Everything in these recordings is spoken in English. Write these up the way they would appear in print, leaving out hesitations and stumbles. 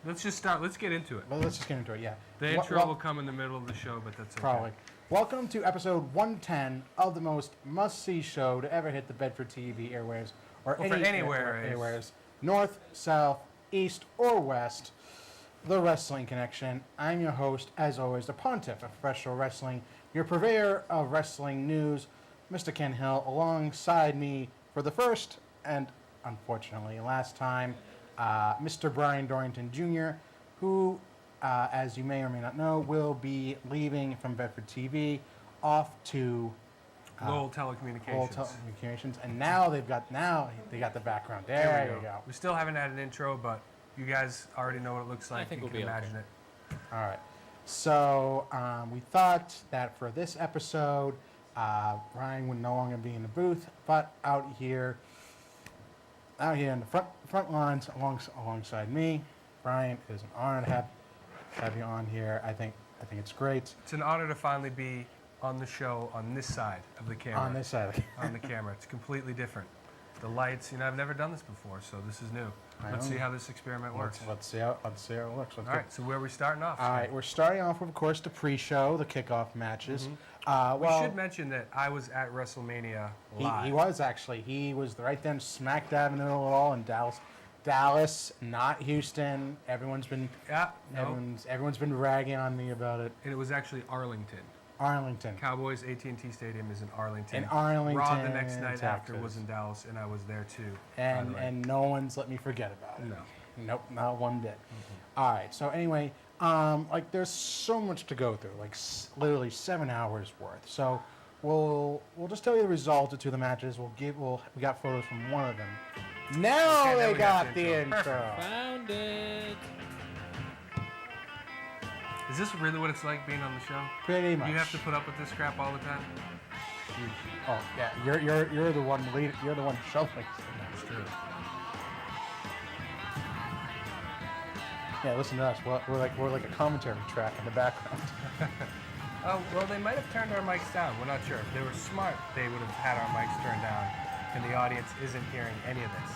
Let's just start. Let's get into it. Well, let's just get into it, yeah. The intro will come in the middle of the show, but that's okay. Probably. Welcome to episode 110 of the most must-see show to ever hit the Bedford TV airwaves, or anywhere, north, south, east, or west, the Wrestling Connection. I'm your host, as always, the Pontiff of Professional Wrestling, your purveyor of wrestling news, Mr. Ken Hill, alongside me for the first and, unfortunately, last time, Mr. Brian Dorrington Jr., who, as you may or may not know, will be leaving from Bedford TV off to Lowell Telecommunications. And now they got the background. There you go. We still haven't had an intro, but you guys already know what it looks like. I think you we'll can be imagine okay. it. All right. So we thought that for this episode, Brian would no longer be in the booth, but out here in the front lines alongside me. Brian, it is an honor to have you on here. I think it's great. It's an honor to finally be on the show on this side of the camera. On this side. On the camera. It's completely different. The lights, I've never done this before, so this is new. Let's see how this experiment works. Let's see how it looks. All right, so where are we starting off? All right, we're starting off with, of course, the pre-show, the kickoff matches. We should mention that I was at WrestleMania live. He was actually. He was right then smack dab in the middle of it all in Dallas, not Houston. Everyone's been ragging on me about it. And it was actually Arlington. Cowboys AT&T Stadium is in Arlington. Raw the next night Texas. after was in Dallas, and I was there too. And no one's let me forget about it. No. Nope, not one bit. All right, so anyway, there's so much to go through, literally 7 hours worth. So we'll just tell you the results of two of the matches. We got photos from one of them. Now they got the intro. Found it. Is this really what it's like being on the show? Pretty much. You have to put up with this crap all the time? Oh yeah, you're the one lead. You're the one shuffling. That's true. Yeah, listen to us. We're like a commentary track in the background. Oh, well, they might have turned our mics down. We're not sure. If they were smart, they would have had our mics turned down, and the audience isn't hearing any of this.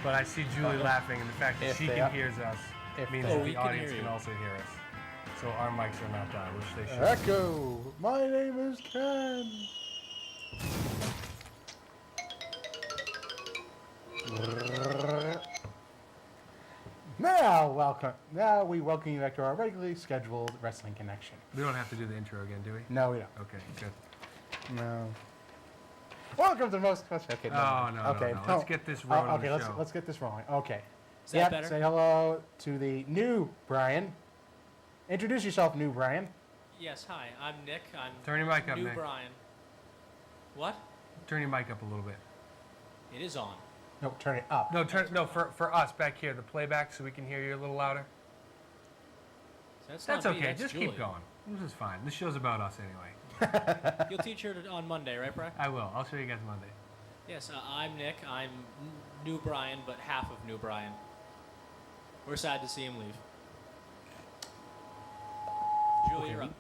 But I see Julie laughing, and the fact that she can hear us means that the audience can also hear us. So our mics are not down, which they should. Echo, my name is Ken. Now we welcome you back to our regularly scheduled Wrestling Connection. We don't have to do the intro again, do we? No, we don't. Okay, good. No. Welcome to the most. Okay. No. Let's get this rolling. Okay, let's get this rolling. Okay. Is that better? Say hello to the new Brian. Introduce yourself, new Brian. Yes, hi. I'm Nick. I'm Turn your mic up, new Nick. Brian. What? Turn your mic up a little bit. It is on. No, turn it up. No, for us back here, the playback, so we can hear you a little louder. That's That's not me, okay. that's Just Julie. keep going. This is fine. This show's about us anyway. You'll teach her on Monday, right, Brian? I will. I'll show you guys Monday. Yes, I'm Nick. I'm new Brian, but half of new Brian. We're sad to see him leave. Julie, you're up.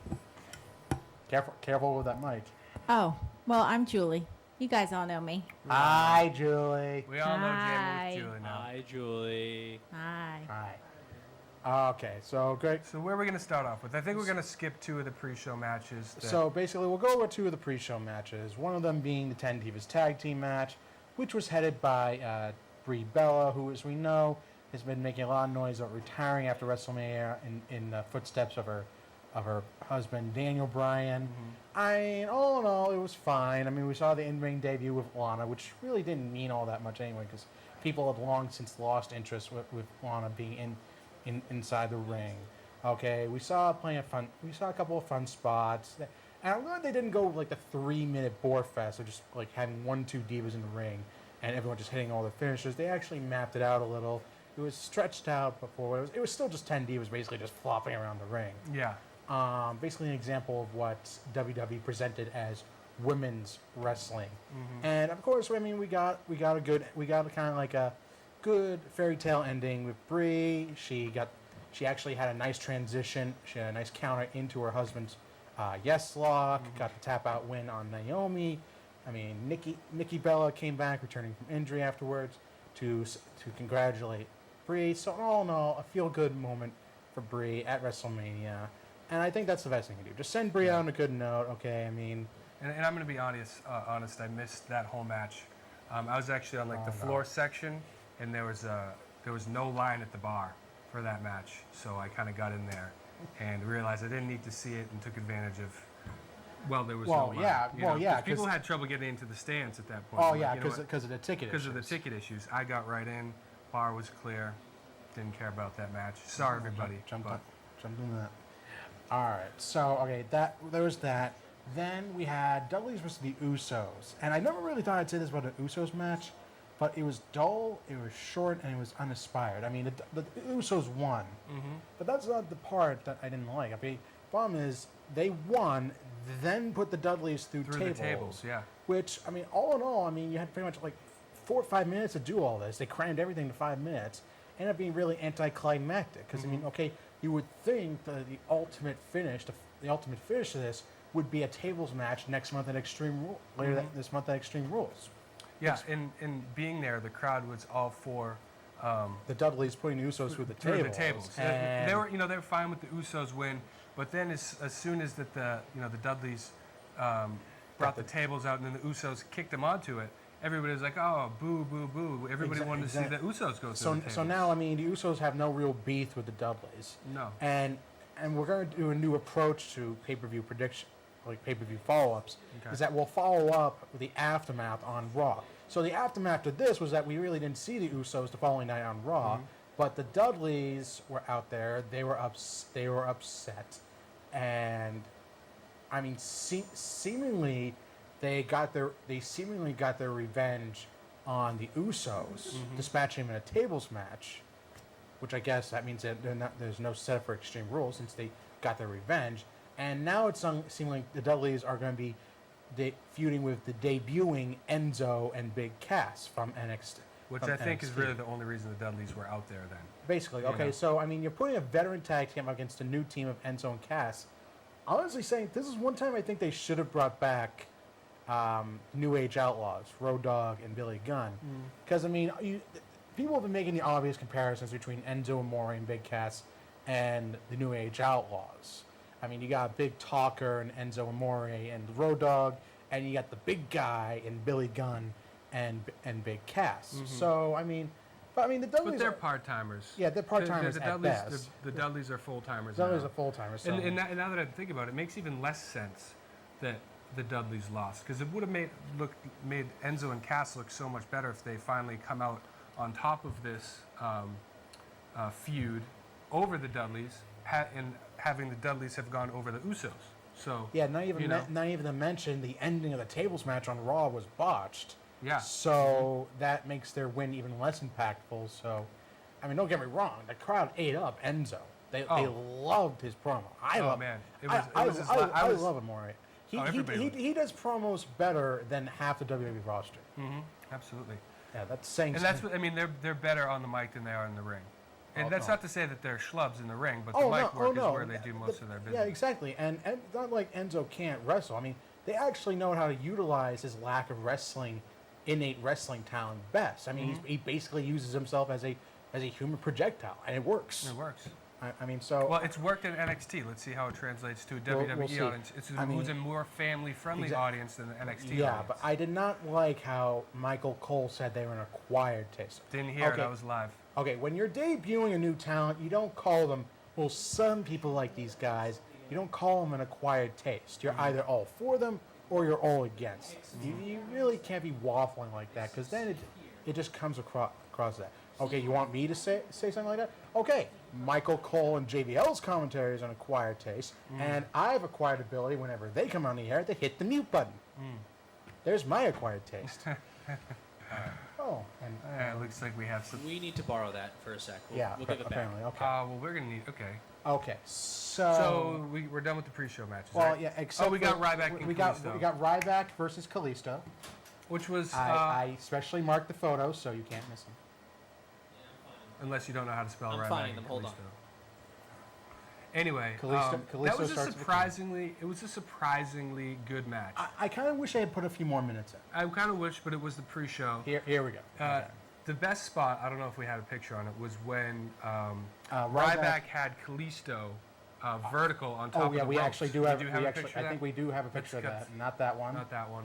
Careful with that mic. Oh, well, I'm Julie. You guys all know me. Hi, Julie. We all know Hi. Jamie with Julie now. Hi, Julie. Hi. Hi. Okay, so great. So where are we going to start off with? I think we're going to skip two of the pre-show matches. So basically, we'll go over two of the pre-show matches. One of them being the 10 Divas Tag Team match, which was headed by Brie Bella, who, as we know, has been making a lot of noise about retiring after WrestleMania in the footsteps of her husband, Daniel Bryan. All in all, it was fine. I mean, we saw the in-ring debut with Lana, which really didn't mean all that much anyway, because people had long since lost interest with Lana being inside the ring. Okay, we saw a couple of fun spots. And I'm glad they didn't go like the 3-minute bore fest of just like having 1-2 divas in the ring and everyone just hitting all the finishers. They actually mapped it out a little. It was stretched out before. It was still just 10 divas basically just flopping around the ring. Yeah. Basically an example of what WWE presented as women's wrestling. And of course, I mean, we got kind of like a good fairy tale ending with Brie. She actually had a nice transition. She had a nice counter into her husband's yes lock. Got the tap out win on Naomi. I mean, Nikki Bella came back, returning from injury afterwards, to congratulate Brie. So all in all, a feel-good moment for Brie at WrestleMania, and I think that's the best thing to do. Just send Brie out on a good note, okay? I mean, and I'm going to be honest. I missed that whole match. I was actually on the floor section, and there was no line at the bar for that match. So I kind of got in there and realized I didn't need to see it, and took advantage of. Well, there was no line. Yeah. 'Cause people had trouble getting into the stands at that point. Oh, yeah, because of the ticket issues. Because of the ticket issues. I got right in. Bar was clear. Didn't care about that match. Sorry, everybody. Jumped in that. All right. So, okay, there was that. Then we had Dudley's versus the Usos. And I never really thought I'd say this about an Usos match, but it was dull, it was short, and it was uninspired. I mean, the Usos won. But that's not the part that I didn't like. I mean, the problem is they won, then put the Dudleys through the tables, yeah. Which, I mean, all in all, I mean, you had pretty much 4 or 5 minutes to do all this. They crammed everything to 5 minutes. Ended up being really anticlimactic. Because, I mean, okay, you would think that the ultimate finish to this would be a tables match next month at Extreme Rules. Later this month at Extreme Rules. Yeah, and being there, the crowd was all for the Dudleys putting the Usos through the tables. And they were fine with the Usos win, but then as soon as the Dudleys brought the tables out, and then the Usos kicked them onto it, everybody was like, "Oh, boo, boo, boo!" Everybody wanted to see the Usos go through the tables. So now, I mean, the Usos have no real beef with the Dudleys. No. And we're going to do a new approach to pay-per-view prediction, pay-per-view follow-ups, is that we'll follow up with the aftermath on Raw. So the aftermath to this was that we really didn't see the Usos the following night on Raw, but the Dudleys were out there. They were upset, and I mean, seemingly they seemingly got their revenge on the Usos, dispatching them in a tables match, which I guess that means that there's no setup for Extreme Rules since they got their revenge. And now it's seeming like the Dudleys are going to be feuding with the debuting Enzo and Big Cass from NXT. Which I think is really the only reason the Dudleys were out there then. Basically, okay, so I mean, you're putting a veteran tag team against a new team of Enzo and Cass. Honestly saying, this is one time I think they should have brought back New Age Outlaws, Road Dogg and Billy Gunn. Because, I mean, people have been making the obvious comparisons between Enzo Amore and Big Cass and the New Age Outlaws. I mean, you got Big Talker and Enzo Amore and Road Dogg, and you got the big guy in Billy Gunn and Big Cass. So, I mean, the Dudleys. But they're part-timers. Yeah, they're part-timers at best. The Dudleys are full-timers. The Dudleys are full-timers. So. And now that I think about it, it makes even less sense that the Dudleys lost, because it would have made Enzo and Cass look so much better if they finally come out on top of this feud over the Dudleys, and having the Dudleys have gone over the Usos. So yeah, not even to mention the ending of the tables match on Raw was botched. Yeah. So that makes their win even less impactful. So, I mean, don't get me wrong, the crowd ate up Enzo. They loved his promo. I love him, Maury. He does promos better than half the WWE roster. Absolutely. Yeah, that's saying. And that's what I mean. They're better on the mic than they are in the ring. And that's not to say that they're schlubs in the ring, but the mic work is where they do most of their business. Yeah, exactly. And it's not like Enzo can't wrestle. I mean, they actually know how to utilize his lack of innate wrestling talent best. I mean, he basically uses himself as a human projectile, and it works. It works. I mean, so... Well, it's worked in NXT. Let's see how it translates to a WWE audience. It's a more family-friendly audience than the NXT audience. Yeah, but I did not like how Michael Cole said they were an acquired taste. Didn't hear it. I was live. Okay, when you're debuting a new talent, you don't call them... Well, some people like these guys. You don't call them an acquired taste. You're either all for them or you're all against them. You really can't be waffling like that, because then it just comes across that. Okay, you want me to say something like that? Okay, Michael Cole and JBL's commentary is an acquired taste, and I've acquired ability whenever they come on the air to hit the mute button. There's my acquired taste. It looks like we have some... We need to borrow that for a sec. We'll give it apparently, back. okay. Well, we're going to need... Okay. Okay, So we're done with the pre-show matches, well, right? yeah, except we got Ryback and Kalisto. We got Ryback versus Kalisto. Which was... I especially marked the photos, so you can't miss them. Unless you don't know how to spell I'm Ryback finding and them. Hold on. Anyway, Kalisto that was starts a surprisingly good match. I kind of wish I had put a few more minutes in. I kind of wish, but it was the pre-show. Here we go. Okay. The best spot, I don't know if we had a picture on it, was when Ryback Ryback had Kalisto vertical on top of the ropes. we actually do have. You have we a actually, picture I of that? think we do have a picture of that. Not that one. Not that one.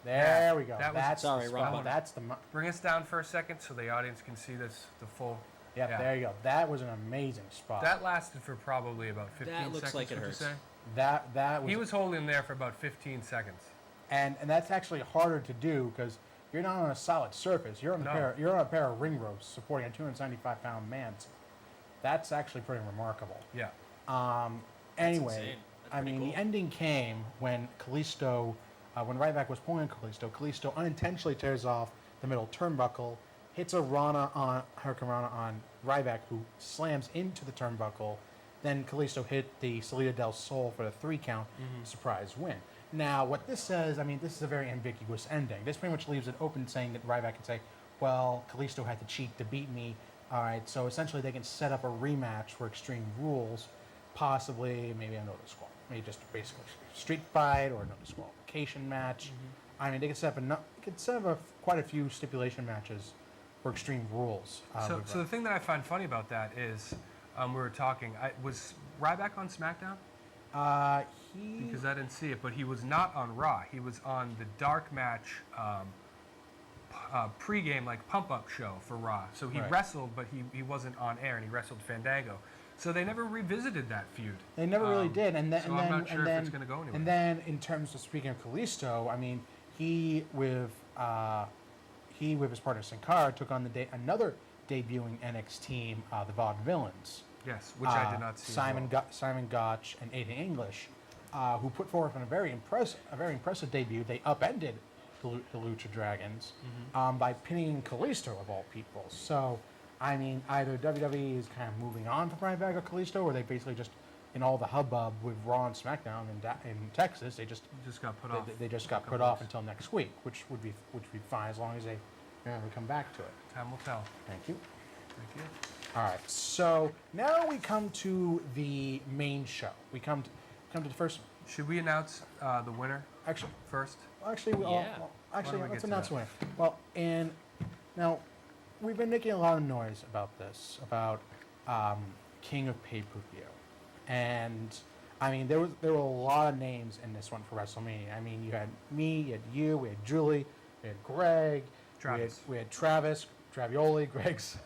There we go. that was- That's Sorry, the wrong spot. one. That's the. Bring us down for a second so the audience can see this, the full. Yep, Yeah. there you go. That was an amazing spot. That lasted for probably about 15 That looks seconds, like it would you hurts. say? that was. He was holding there for about 15 seconds. and that's actually harder to do because you're not on a solid surface. You're on No. you're on a pair of ring ropes supporting a 275-pound man. That's actually pretty remarkable. Yeah. Anyway, insane. That's I pretty mean, cool. the ending came when Kalisto, when Ryback was pulling Kalisto unintentionally tears off the middle turnbuckle, hits a Hurricane Rana on Ryback, who slams into the turnbuckle. Then Kalisto hit the Salida del Sol for the 3 count, surprise win. Now, what this says, I mean, this is a very ambiguous ending. This pretty much leaves it open, saying that Ryback can say, well, Kalisto had to cheat to beat me. All right, so essentially they can set up a rematch for Extreme Rules, possibly maybe a no disqual, maybe just basically street fight or a no disqualification match. I mean, they could set up quite a few stipulation matches for Extreme Rules. So the thing that I find funny about that is, we were talking, was Ryback on SmackDown? Because I didn't see it, but he was not on Raw. He was on the dark match pre-game, like pump-up show for Raw. So he Right. wrestled, but he wasn't on air, and he wrestled Fandango. So they never revisited that feud. They never really did, and then so I'm not sure if it's going to go anywhere. And then, in terms of speaking of Kalisto, I mean, he with his partner Sin Cara took on another debuting NXT team, the Vaudevillains. Yes, which I did not see. Simon Gotch and Aiden English, who put forth a very impressive debut. They upended the Lucha Dragons by pinning Kalisto of all people. So, I mean, either WWE is kind of moving on from Ryback or Kalisto, or they basically just, in all the hubbub with Raw and SmackDown in Texas, they just got put off. They just got put off until next week, which would be fine as long as they never come back to it. Time will tell. Thank you. Thank you. All right, so now we come to the main show. We come to the first. Should we announce the winner Actually, first? Yeah. Why don't we let's get to announce that? the winner. Well, and now we've been making a lot of noise about this, about King of Pay-Per-View, and I mean there were a lot of names in this one for WrestleMania. I mean, you had me, you had you, we had Julie, we had Greg, Travis. we had Travis, Travioli, Greg's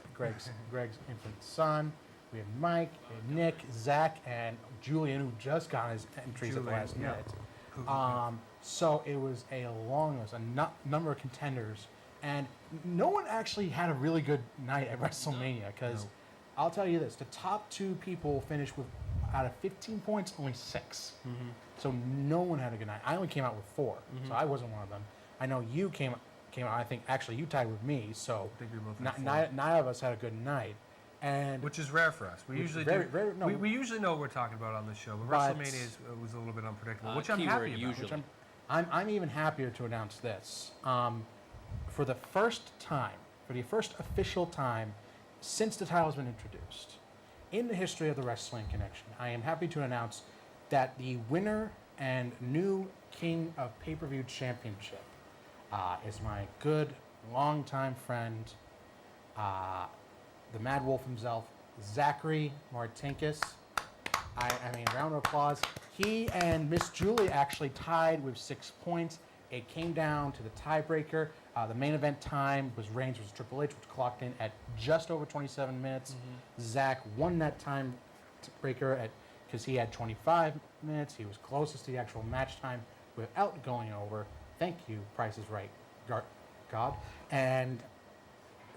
infant son. We had Mike, we had Nick, Zach, and Julian, who just got his entries at the last Julian, minute. So it was a long list, a number of contenders, and no one actually had a really good night at WrestleMania, because I'll tell you this, the top 2 people finished with, out of 15 points, only 6. So no one had a good night. I only came out with 4, so I wasn't one of them. I know you came out, I think, actually you tied with me, so I think we both had 4. neither of us had a good night. And Which is rare for us. We Which usually is very- do. very- no. we usually know what we're talking about on this show, but But- WrestleMania was a little bit unpredictable, which I'm keyword happy about. usually. which I'm even happier to announce this. For the first official time since the title has been introduced in the history of the Wrestling Connection, I am happy to announce that the winner and new King of Pay-Per-View Championship is my good longtime friend, the Mad Wolf himself, Zachary Martinkus. I mean, round of applause. He and Miss Julie actually tied with 6 points. It came down to the tiebreaker. The main event time was Reigns versus Triple H, which clocked in at just over 27 minutes. Zach won that tiebreaker because he had 25 minutes. He was closest to the actual match time without going over. Thank you, Price is Right, God. And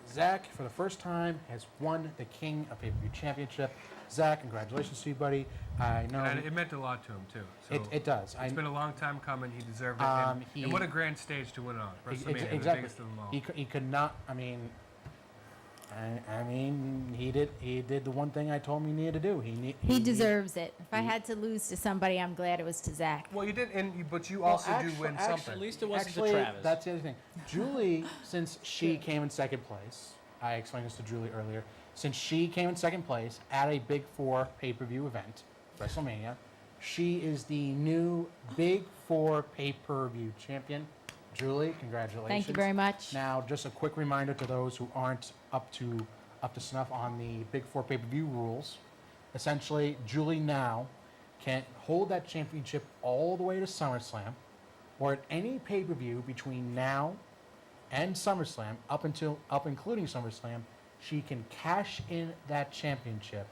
Zach, for the first time, has won the King of Pay-Per-View Championship. Zach, congratulations to you, buddy. I know And it meant a lot to him, too. So it does. It's been a long time coming. He deserved it. And what a grand stage to win on. WrestleMania, the exactly. biggest of them all. He could not. I mean, he did the one thing I told him he needed to do. He deserves it. If I had to lose to somebody, I'm glad it was to Zach. Well, you did, but you also do win something. At least it wasn't Actually, to Travis. that's the other thing. Julie, since she came in second place, I explained this to Julie earlier. Since she came in second place at a Big 4 pay-per-view event, WrestleMania, she is the new Big 4 pay-per-view champion. Julie, congratulations. Thank you very much. Now, just a quick reminder to those who aren't up to snuff on the Big Four pay-per-view rules. Essentially, Julie now can hold that championship all the way to SummerSlam, or at any pay-per-view between now and SummerSlam, up including SummerSlam, she can cash in that championship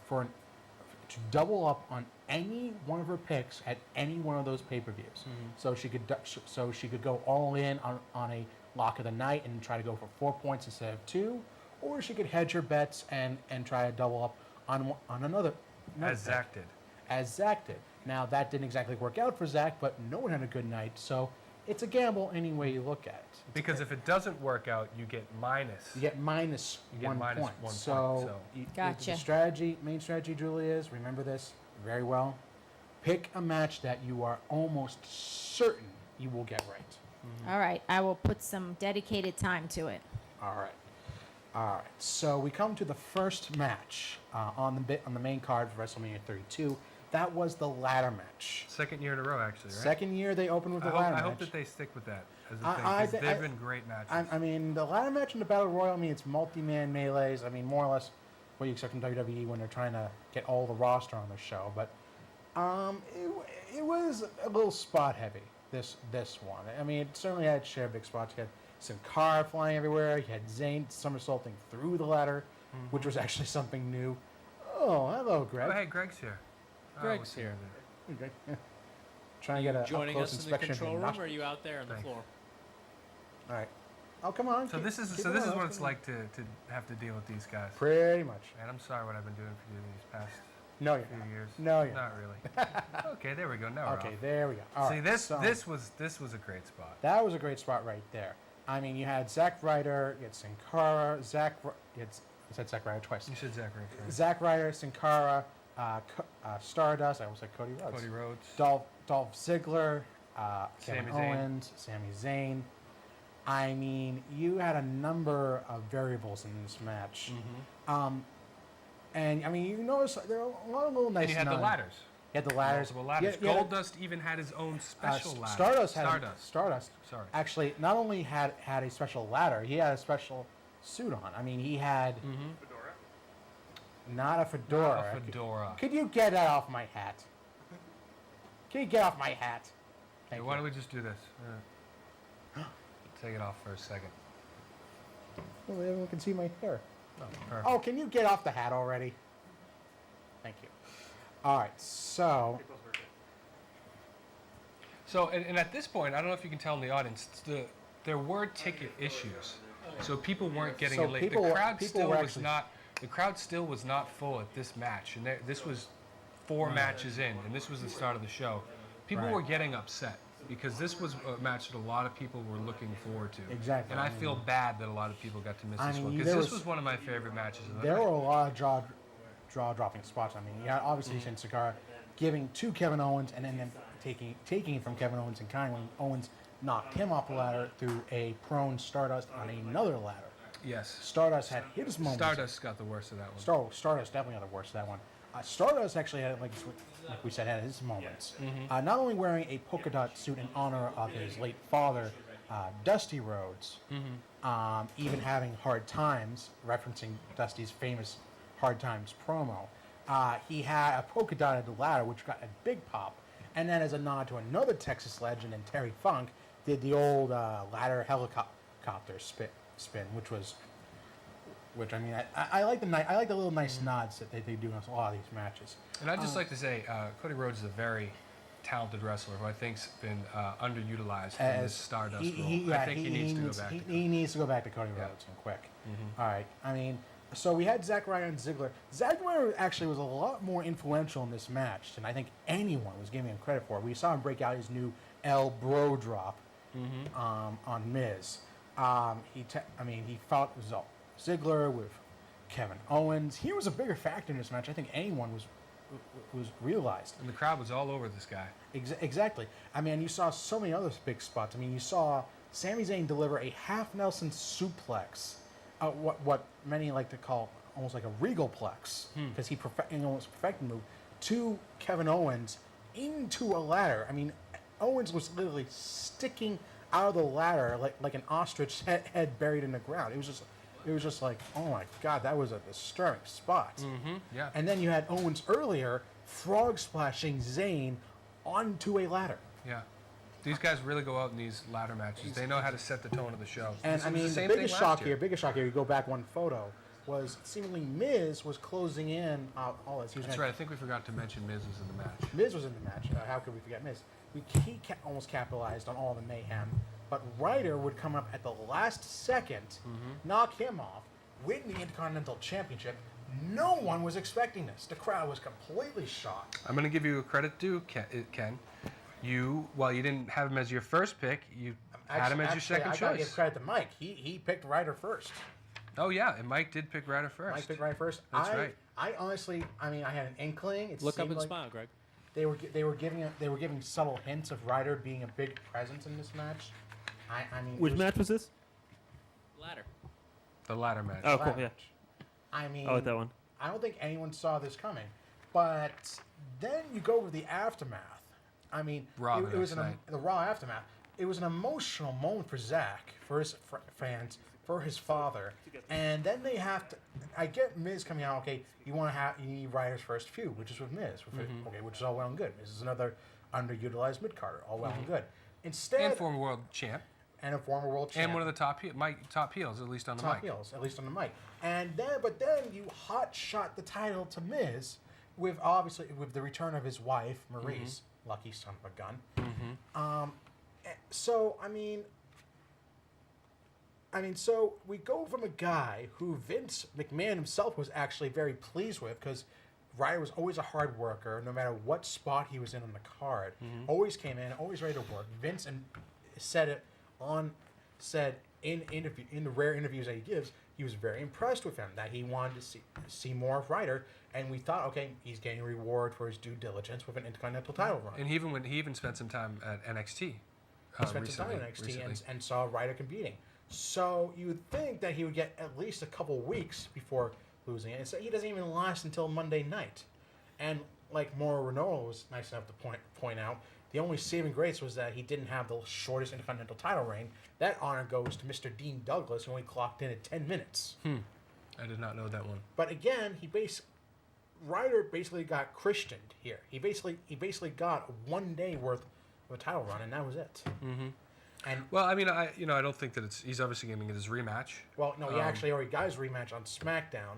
to double up on any one of her picks at any one of those pay-per-views. So she could go all in on a lock of the night and try to go for 4 points instead of 2, or she could hedge her bets and try to double up on another. As Zach did. As Zach did. Now that didn't exactly work out for Zach, but no one had a good night, so it's a gamble any way you look at it. Because if it doesn't work out, you get minus. You get minus You get 1 minus point. 1 So, point, Gotcha. the main strategy, Julie, is, remember this very well, pick a match that you are almost certain you will get right. All right. I will put some dedicated time to it. All right. So we come to the first match on the main card for WrestleMania 32. That was the ladder match. Second year in a row, actually, right? Second year they opened with the ladder match. I hope that they stick with that as a I- thing, I 'cause thi- they've I- been great matches. I mean, the ladder match and the Battle Royal, I mean, it's multi-man melees. I mean, more or less what you expect from WWE when they're trying to get all the roster on the show. But it was a little spot heavy, this one. I mean, it certainly had share of big spots. You had Sin Cara flying everywhere. You had Zayn somersaulting through the ladder, which was actually something new. Oh, hello, Greg. Oh, hey, Greg's here. Greg's what's he here. doing? Okay. Trying to get a Joining up-close us in the inspection of control your room, or are nostrils. you out there on the Thanks. floor? All right. Oh, come on. So keep- this is keep so it this is on, what keep it's it on. like to have to deal with these guys. Pretty much. And I'm sorry what I've been doing for you these past No, you're few not. years. No, you're Not really. Okay, there we go. Now we're Okay, off. there we go. All See, right, this so this was a great spot. that was a great spot right there. I mean, you had Zack Ryder, you had Sin Cara, I said Zack Ryder twice. You said Zach right first. Zack Ryder, Sin Cara, Stardust. I almost said Cody Rhodes. Cody Rhodes. Dolph Ziggler, Kevin Sami Zayn. Owens, Sami Zayn. I mean, you had a number of variables in this match. And I mean, you notice there are a lot of little nice. And you had the nods. ladders. You had the ladders. Multiple ladders. You had- Goldust even had his own special ladder. Stardust Sorry. actually not only had a special ladder, he had a special suit on. I mean, he had not a fedora. Not a fedora. Could you get that off my hat? Can you get off my hat? Hey, Thank why you. don't we just do this? Take it off for a second. Well, everyone can see my hair. Oh, perfect. Oh, can you get off the hat already? Thank you. All right, so So, and at this point, I don't know if you can tell in the audience, there were ticket issues, so people weren't getting So in late. people The were- crowd people still were was actually- not. The crowd still was not full at this match, and this was 4 matches in, and this was the start of the show. People Right. were getting upset because this was a match that a lot of people were looking forward to. Exactly. And I feel bad that a lot of people got to miss I this mean, one because there this was- was one of my favorite matches of the there night. were a lot of jaw-dropping spots. I mean, you had obviously Sin Cara giving to Kevin Owens and then taking it from Kevin Owens and kind when Owens knocked him off the ladder through a prone Stardust on another ladder. Yes. Stardust had his moments. Stardust got the worst of that one. Stardust definitely got the worst of that one. Stardust actually had, like we said, had his moments. Not only wearing a polka dot suit in honor of his late father, Dusty Rhodes, even having Hard Times, referencing Dusty's famous Hard Times promo. He had a polka dotted ladder, which got a big pop. And then as a nod to another Texas legend, and Terry Funk, did the old ladder helicopter spin, which I mean, I like the little nice nods that they do in a lot of these matches. And I'd just like to say, Cody Rhodes is a very talented wrestler who I think's been underutilized in this Stardust role. I think he needs to go back. He needs to go back to Cody Rhodes and quick. All right. I mean, so we had Zack Ryder and Ziggler. Zack Ryder actually was a lot more influential in this match than I think anyone was giving him credit for. We saw him break out his new El Bro drop on Miz. He fought Ziggler with Kevin Owens. He was a bigger factor in this match. I think anyone was realized. And the crowd was all over this guy. Exactly. I mean, you saw so many other big spots. I mean, you saw Sami Zayn deliver a half Nelson suplex, what many like to call almost like a regalplex, because he almost perfected the move, to Kevin Owens into a ladder. I mean, Owens was literally sticking out of the ladder like an ostrich head buried in the ground. It was just like, oh my God, that was a disturbing spot. Mm-hmm. Yeah. And then you had Owens earlier frog splashing Zayn onto a ladder. Yeah. These guys really go out in these ladder matches. They know how to set the tone of the show. And This I was mean, the the same biggest thing shock last year. here, you go back one photo, was seemingly Miz was closing in all this. That's right. I think we forgot to mention Miz was in the match. Miz was in the match. How could we forget Miz? He almost capitalized on all the mayhem, but Ryder would come up at the last second, knock him off, win the Intercontinental Championship. No one was expecting this. The crowd was completely shocked. I'm going to give you a credit due, Ken. While you didn't have him as your first pick, you had him as your second I gotta choice. give credit to Mike. He picked Ryder first. Oh yeah, and Mike did pick Ryder first. Mike picked Ryder first. That's right. I honestly, I mean, I had an inkling. It Look up seemed and like smile, Greg. They were giving subtle hints of Ryder being a big presence in this match. I mean, Which match was this? Ladder. The ladder match. Oh, cool. Yeah. I mean, Oh, that one. I don't think anyone saw this coming. But then you go with the aftermath. I mean, Raw the it was next night. the Raw aftermath. It was an emotional moment for Zach, for his fans, for his father, and then they have to. I get Miz coming out. Okay, you need Ryder's first feud, which is with Miz. Okay, which is all well and good. Miz is another underutilized mid carder. All well and good. Instead, And former world champ. and a former world champ. And one of the top heels, at least on the top mic. heels, at least on the mic. And then you hot shot the title to Miz with the return of his wife Maurice, lucky son of a gun. So so we go from a guy who Vince McMahon himself was actually very pleased with, because Ryder was always a hard worker, no matter what spot he was in on the card. Always came in, always ready to work. Vince said in the rare interviews that he gives, he was very impressed with him, that he wanted to see more of Ryder, and we thought, okay, he's getting a reward for his due diligence with an Intercontinental title run. And he even spent some time at NXT. He spent some time in NXT and saw Ryder competing. So you would think that he would get at least a couple weeks before losing it. And so he doesn't even last until Monday night. And like Mauro Ranallo was nice enough to point out, the only saving grace was that he didn't have the shortest Intercontinental title reign. That honor goes to Mr. Dean Douglas, who only clocked in at 10 minutes. I did not know that one. But again, Ryder basically got Christianed here. He basically got 1 day worth of a title run, and that was it. And Well, I mean, I don't think that he's obviously going to get his rematch. well, no, he actually already got his rematch on SmackDown.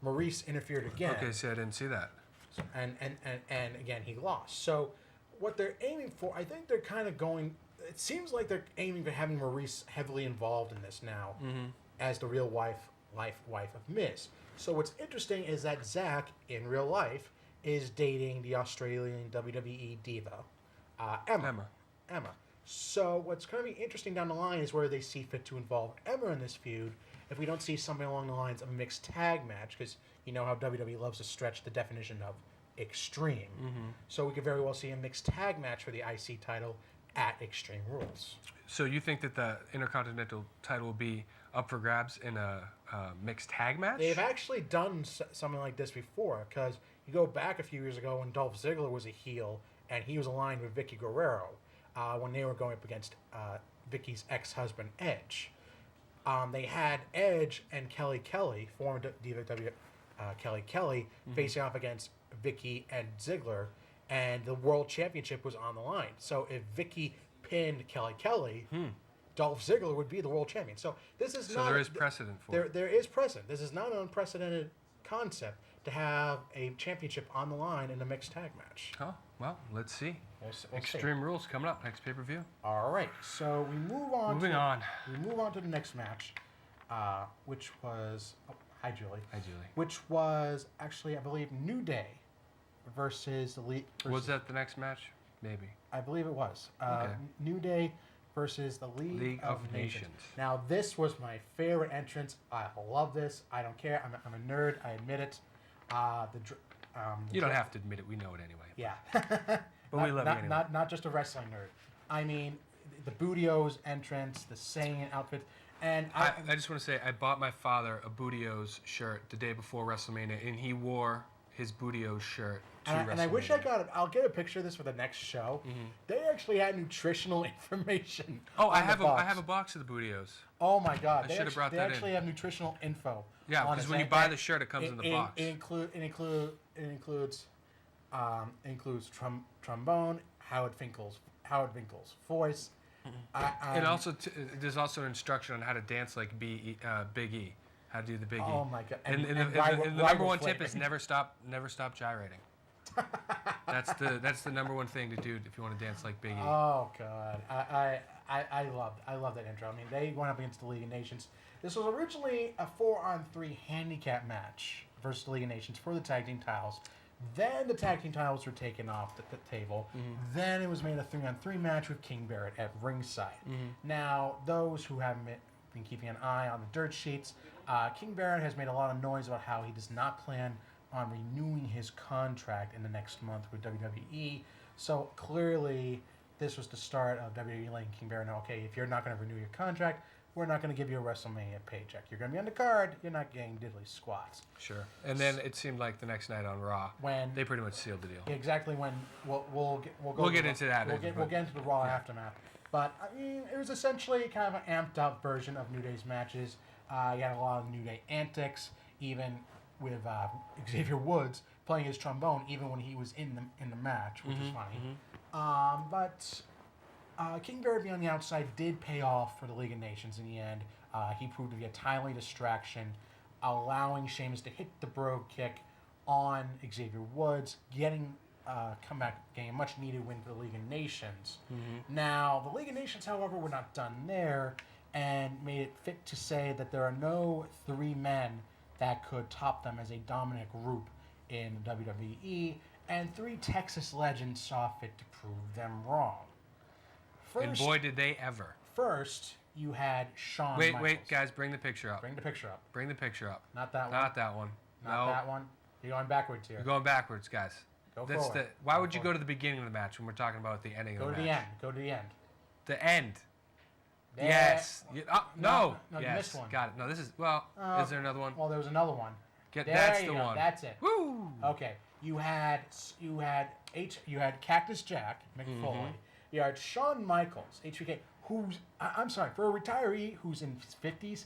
Maurice interfered again. Okay, see, I didn't see that. And again he lost. So what they're aiming for, I think they're kind of going. It seems like they're aiming for having Maurice heavily involved in this now, as the real wife of Miz. So what's interesting is that Zach in real life is dating the Australian WWE diva, Emma. So what's going to be interesting down the line is where they see fit to involve Emma in this feud. If we don't see something along the lines of a mixed tag match, because you know how WWE loves to stretch the definition of extreme. So we could very well see a mixed tag match for the IC title at Extreme Rules. So you think that the Intercontinental title will be up for grabs in a mixed tag match? They've actually done something like this before, because you go back a few years ago when Dolph Ziggler was a heel and he was aligned with Vicky Guerrero when they were going up against Vicky's ex-husband Edge. They had Edge and Kelly Kelly, former WWE Kelly Kelly, facing off against Vicky and Ziggler, and the World Championship was on the line. So if Vicky pinned Kelly Kelly, Dolph Ziggler would be the world champion. So this is So there is precedent for it. There is precedent. This is not an unprecedented concept to have a championship on the line in a mixed tag match. Oh, well, let's see. We'll see. Extreme Rules coming up next pay-per-view. All right, so we move on. Moving on. We move on to the next match, which was hi Julie. Hi, Julie. Which was actually, I believe, New Day versus the League. Was that the next match? Maybe. I believe it was. Okay. New Day versus the League of Nations. Now, this was my favorite entrance. I love this. I don't care. I'm a nerd. I admit it. You don't have to admit it. We know it anyway. Yeah. But we love you anyway. Not just a wrestling nerd. I mean, the Bootios entrance, the Saiyan outfit, and I just want to say I bought my father a Bootios shirt the day before WrestleMania, and he wore his Booty-O's shirt to And I wish I WrestleMania. got it. I'll get a picture of this for the next show. They actually had nutritional information. Oh, I on the have box. a box of the Booty-O's. Oh my God! I should have brought They that in. actually have nutritional info. Yeah, on because it. when you And- buy and the shirt, it comes in the box. It includes trombone, Howard Finkel's voice. And also, there's also an instruction on how to dance like Big E. How to do the Big E. Oh my God! And the number one tip is never stop gyrating. That's the number one thing to do if you want to dance like Big E. Oh God, I love that intro. I mean, they went up against the League of Nations. This was originally a 4-on-3 handicap match versus the League of Nations for the tag team titles. Then the tag team titles were taken off the table. Then it was made a 3-on-3 match with King Barrett at ringside. Now, those who haven't been keeping an eye on the dirt sheets, King Barrett has made a lot of noise about how he does not plan on renewing his contract in the next month with WWE. So clearly, this was the start of WWE letting King Barrett know, okay, if you're not going to renew your contract, we're not going to give you a WrestleMania paycheck. You're going to be on the card. You're not getting diddly squats. Sure. And then it seemed like the next night on Raw, When they pretty much sealed the deal. exactly when we'll Get into that. We'll get into the Raw aftermath. But I mean, it was essentially kind of an amped up version of New Day's matches. You had a lot of New Day antics, even with Xavier Woods playing his trombone, even when he was in the match, which is funny. But King Barrett being on the outside did pay off for the League of Nations in the end. He proved to be a timely distraction, allowing Sheamus to hit the Brogue kick on Xavier Woods, getting a much needed win for the League of Nations. Now, the League of Nations, however, were not done there and made it fit to say that there are no 3 men that could top them as a dominant group in WWE, and 3 Texas legends saw fit to prove them wrong. And boy, did they ever. First, you had Shawn Michaels. Wait, guys, bring the picture up. Bring the picture up. Bring the picture up. Not that one. Not that one. Not No. that one. You're going backwards here. You're going backwards, guys. Go forward. Why Go would you go forward. to the beginning of the match when we're talking about the ending Go of to the the match? end. Go to the end. The end. There. Yes. No. No, you Yes. missed one. Got it. No, this is is there another one? Well, there was another one. There That's you the go. one. That's it. Woo! Okay. You had Cactus Jack McFoley. You had Shawn Michaels, HBK, who's I'm sorry, for a retiree who's in his 50s,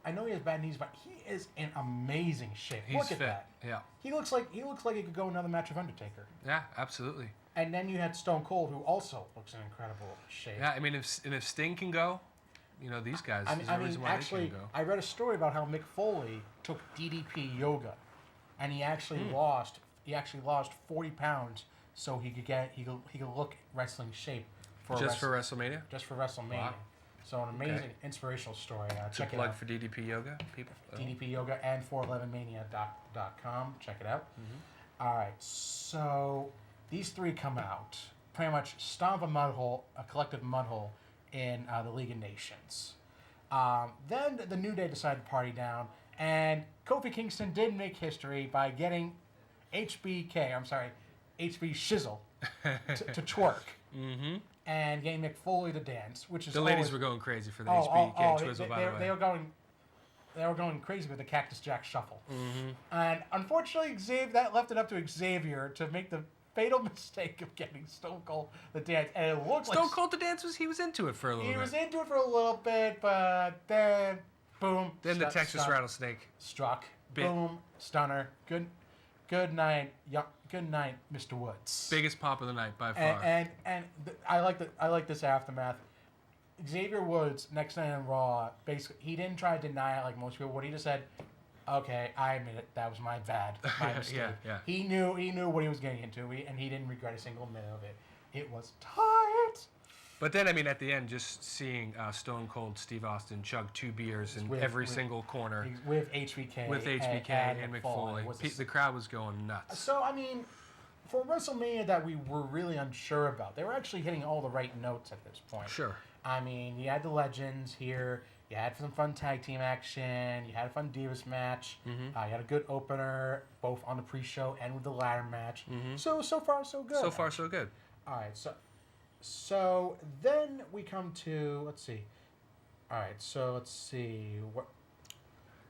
I know he has bad knees, but he is in amazing shape. He's Look at fit. that. Yeah. He looks like he could go another match of Undertaker. Yeah, absolutely. And then you had Stone Cold, who also looks in incredible shape. Yeah, I mean, if Sting can go, these guys. I there's no reason why actually, they can go. I read a story about how Mick Foley took DDP yoga, and he actually lost 40 pounds so he could look wrestling shape for WrestleMania. Just for WrestleMania. Wow. So an amazing, inspirational story. It's a Check it plug out. for DDP Yoga, people. DDP Yoga and 411mania.com. Check it out. All right, so these 3 come out, pretty much stomp a collective mud hole in the League of Nations. Then the New Day decided to party down, and Kofi Kingston did make history by getting HB Shizzle to twerk. And getting Mick Foley to dance, which is The ladies were going crazy for the HBK Twizzle, by the way. They were going crazy with the Cactus Jack Shuffle. And unfortunately, that left it up to Xavier to make the fatal mistake of getting Stone Cold the dance. And it looked Stone Cold the dance he was into it for a little bit. He was into it for a little bit, but then, boom. Then the Texas rattlesnake struck. Bit. Boom. Stunner. Good night, Mr. Woods. Biggest pop of the night by far. I like this aftermath. Xavier Woods next night on Raw, basically he didn't try to deny it like most people. What he just said, okay, I admit it, that was my bad, my mistake. Yeah. He knew what he was getting into, and he didn't regret a single minute of it. It was tight. But then, I mean, at the end, just seeing Stone Cold Steve Austin chug 2 beers in every single corner with HBK, and Mick Foley, the crowd was going nuts. So I mean, for WrestleMania that we were really unsure about, they were actually hitting all the right notes at this point. Sure. I mean, you had the legends here. You had some fun tag team action. You had a fun Divas match. You had a good opener, both on the pre-show and with the ladder match. So far, so good. So far, so good. All right, so then we come to, let's see. All right, so let's see.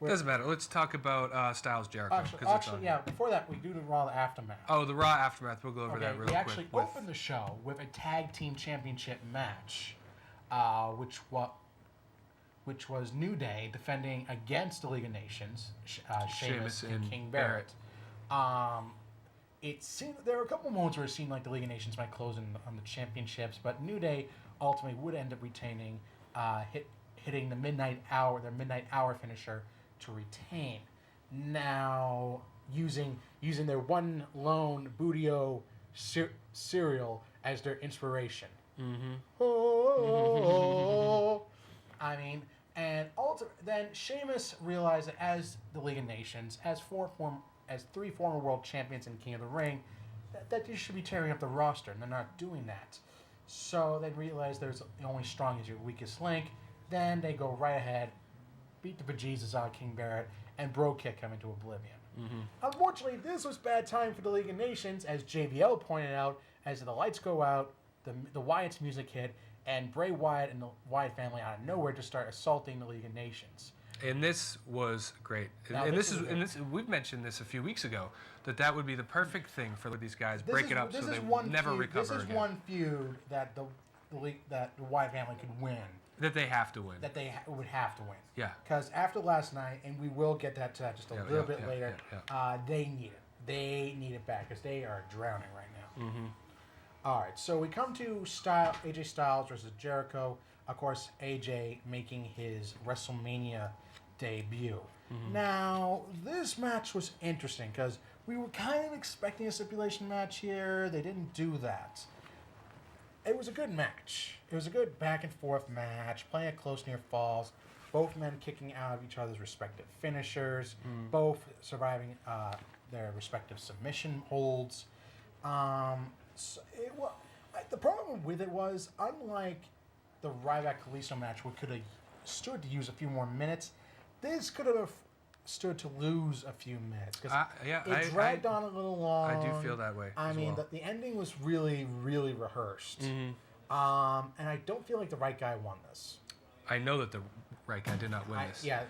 Doesn't matter. Let's talk about Styles Jericho. Actually, yeah. Before that, we do the Raw aftermath. Oh, the Raw aftermath. We'll go over that real quick. We actually opened the show with a tag team championship match, which was New Day defending against the League of Nations, Sheamus and King Barrett. It seemed there were a couple moments where it seemed like the League of Nations might close in on the championships, but New Day ultimately would end up retaining, hitting the Midnight Hour, their Midnight Hour finisher, to retain. Now, using their one lone Booty-O cereal as their inspiration. Mm-hmm. Oh, I mean, and then Sheamus realized that as the League of Nations, as three former world champions and King of the Ring, that they should be tearing up the roster, and they're not doing that. So they realized there's only strong as your weakest link. Then they go right ahead, beat the bejesus out of King Barrett, and bro kick him into oblivion. Mm-hmm. Unfortunately, this was bad time for the League of Nations, as JBL pointed out. As the lights go out, the Wyatt's music hit, and Bray Wyatt and the Wyatt family out of nowhere just start assaulting the League of Nations. And this was great. We've mentioned this a few weeks ago, that would be the perfect thing for these guys. Break it up so they never recover again. This is one feud that the Wyatt family could win. That they have to win. That they would have to win. Yeah. Because after last night, and we will get to that just a little bit later, they need it. They need it back because they are drowning right now. Mm-hmm. All right, so we come to AJ Styles versus Jericho. Of course, AJ making his WrestleMania debut. Mm-hmm. Now, this match was interesting because we were kind of expecting a stipulation match here. They didn't do that. It was a good match. It was a good back and forth match, playing it close near falls. Both men kicking out of each other's respective finishers, both surviving their respective submission holds. The problem with it was, unlike the Ryback-Kalisto match, which could have stood to use a few more minutes, this could have stood to lose a few minutes because it dragged on a little long. I do feel that way. I mean, the ending was really, really rehearsed, and I don't feel like the right guy won this. I know that the right guy did not win this. Yeah,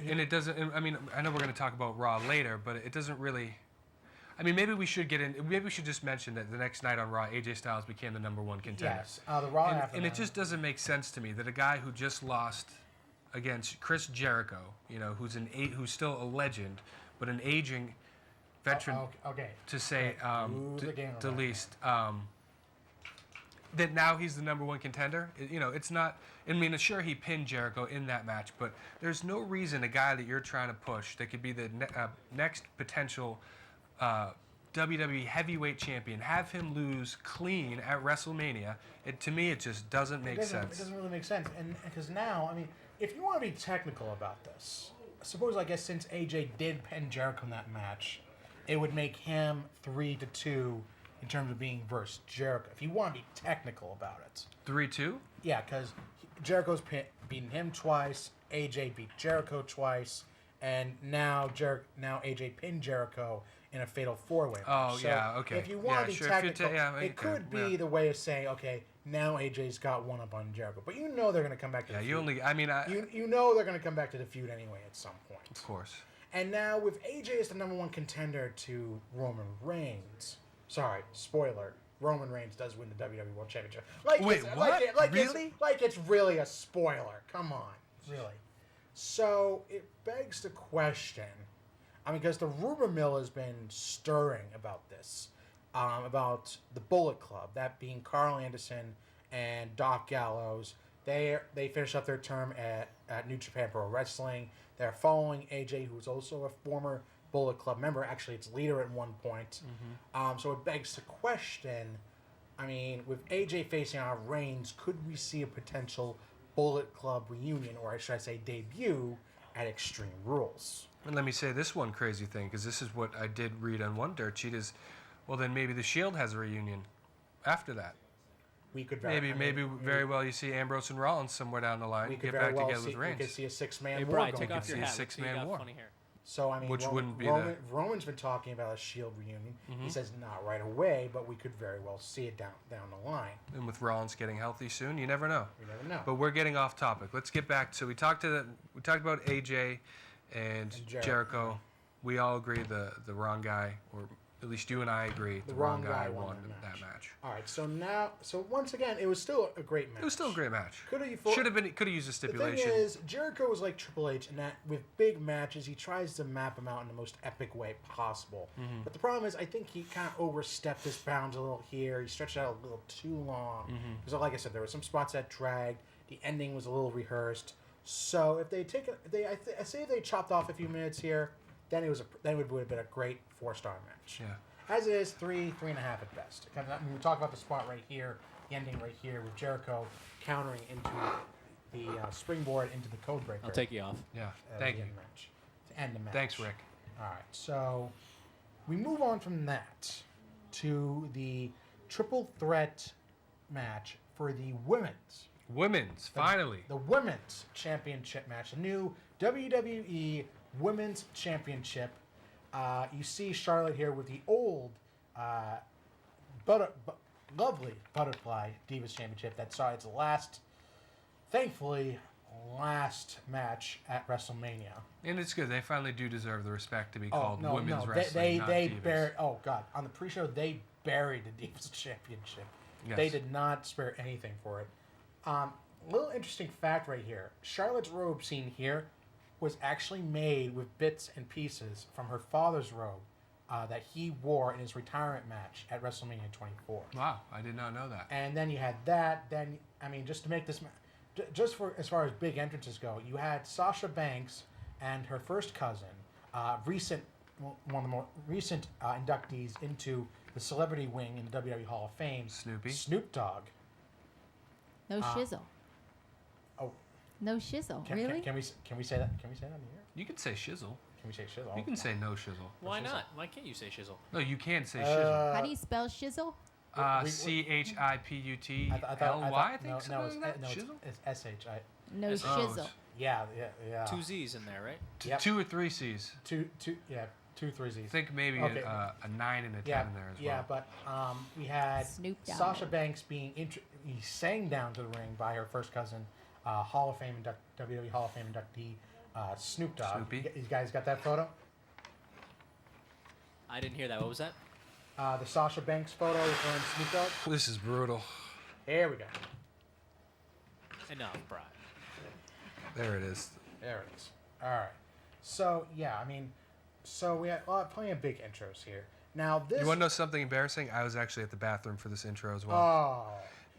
and it doesn't. I mean, I know we're going to talk about Raw later, but it doesn't really. I mean, maybe we should just mention that the next night on Raw, AJ Styles became the #1 contender. Yes, the Raw after. And it just doesn't make sense to me that a guy who just lost against Chris Jericho, who's still a legend, but an aging veteran, to say the least, that now he's the #1 contender. It's not. I mean, sure, he pinned Jericho in that match, but there's no reason a guy that you're trying to push that could be the next potential WWE heavyweight champion, have him lose clean at WrestleMania. To me, it just doesn't make sense. It doesn't really make sense, and because now, I mean, if you want to be technical about this, I guess since AJ did pin Jericho in that match, it would make him 3-2 in terms of being versus Jericho. If you want to be technical about it, 3-2. Yeah, because Jericho's beaten him twice, AJ beat Jericho twice, and now AJ pinned Jericho in a fatal 4-way. Oh, so yeah, okay. If you want to be technical, it could be the way of saying, okay, now AJ's got one up on Jericho. But they're going to come back to the feud. You know they're going to come back to the feud anyway at some point. Of course. And now with AJ as the #1 contender to Roman Reigns. Sorry, spoiler. Roman Reigns does win the WWE World Championship. Wait, what? Really? It's really a spoiler. Come on. Really. So it begs the question, because the rumor mill has been stirring about this, about the Bullet Club, that being Carl Anderson and Doc Gallows. They finish up their term at New Japan Pro Wrestling. They're following AJ, who's also a former Bullet Club member, actually its leader at one point. Mm-hmm. So it begs the question, with AJ facing out Reigns, could we see a potential Bullet Club reunion, or should I say debut, at Extreme Rules? And let me say this one crazy thing, because this is what I did read on one dirt sheet, is, well, then maybe the Shield has a reunion after that. We could very well you see Ambrose and Rollins somewhere down the line get back together with Reigns. We could see a 6-man war Brian, going. take off your hat. A 6-man war. So which wouldn't be Roman's been talking about a Shield reunion. Mm-hmm. He says not right away, but we could very well see it down the line. And with Rollins getting healthy soon, you never know. You never know. But we're getting off topic. Let's get back to we talked about AJ and Jericho. Jericho. We all agree the wrong guy, or at least you and I agree, the wrong guy won that match. All right, so once again, it was still a great match. It was still a great match. Could have used a stipulation. The thing is, Jericho was like Triple H in that with big matches, he tries to map them out in the most epic way possible. Mm-hmm. But the problem is, I think he kind of overstepped his bounds a little here. He stretched it out a little too long. Because, like I said, there were some spots that dragged. The ending was a little rehearsed. So if they I say they chopped off a few minutes here, then it would have been a great 4-star match. Yeah. As it is, 3.5 at best. I mean, we talk about the spot right here, the ending right here with Jericho countering into the springboard into the code breaker. I'll take you off. Yeah. Thank you. To end the match. Thanks, Rick. All right. So we move on from that to the triple threat match for the Finally. the women's championship match, the new WWE Women's Championship. You see Charlotte here with the old, lovely Butterfly Divas Championship that saw its thankfully, last match at WrestleMania. And it's good. They finally do deserve the respect to be called women's wrestling, they not they Divas. buried. Oh God! On the pre-show, they buried the Divas Championship. Yes. They did not spare anything for it. Little interesting fact right here: Charlotte's robe seen here was actually made with bits and pieces from her father's robe that he wore in his retirement match at WrestleMania 24. Wow, I did not know that. And then you had that. Then I mean, just to make this, just for as far as big entrances go, you had Sasha Banks and her first cousin, one of the more recent inductees into the celebrity wing in the WWE Hall of Fame, Snoop Dogg. No shizzle. Oh, no shizzle. Really? Can we say that? Can we say that on the air? You can say shizzle. Can we say shizzle? You can say no shizzle. Why not? Why can't you say shizzle? No, you can't say shizzle. How do you spell shizzle? CHIPUTLY, I think, no, something like that. no, Shizzle? it's SHI. No It's- shizzle. Yeah. 2 Z's in there, right? Yep. 2 or 3 C's. Two, 3 Z's. I think maybe Okay. a 9 and a 10 Yeah, in there as well. yeah, but we had Snoop Dogg. Sasha Banks being he sang down to the ring by her first cousin, Hall of Fame WWE Hall of Fame inductee Snoop Dogg. Snoopy. You guys got that photo? I didn't hear that. What was that? The Sasha Banks photo with her and Snoop Dogg. This is brutal. Here we go. Enough, Brian. There it is. There it is. All right. So yeah, I mean, so we had plenty of big intros here. Now this. You want to know something embarrassing? I was actually at the bathroom for this intro as well. Oh.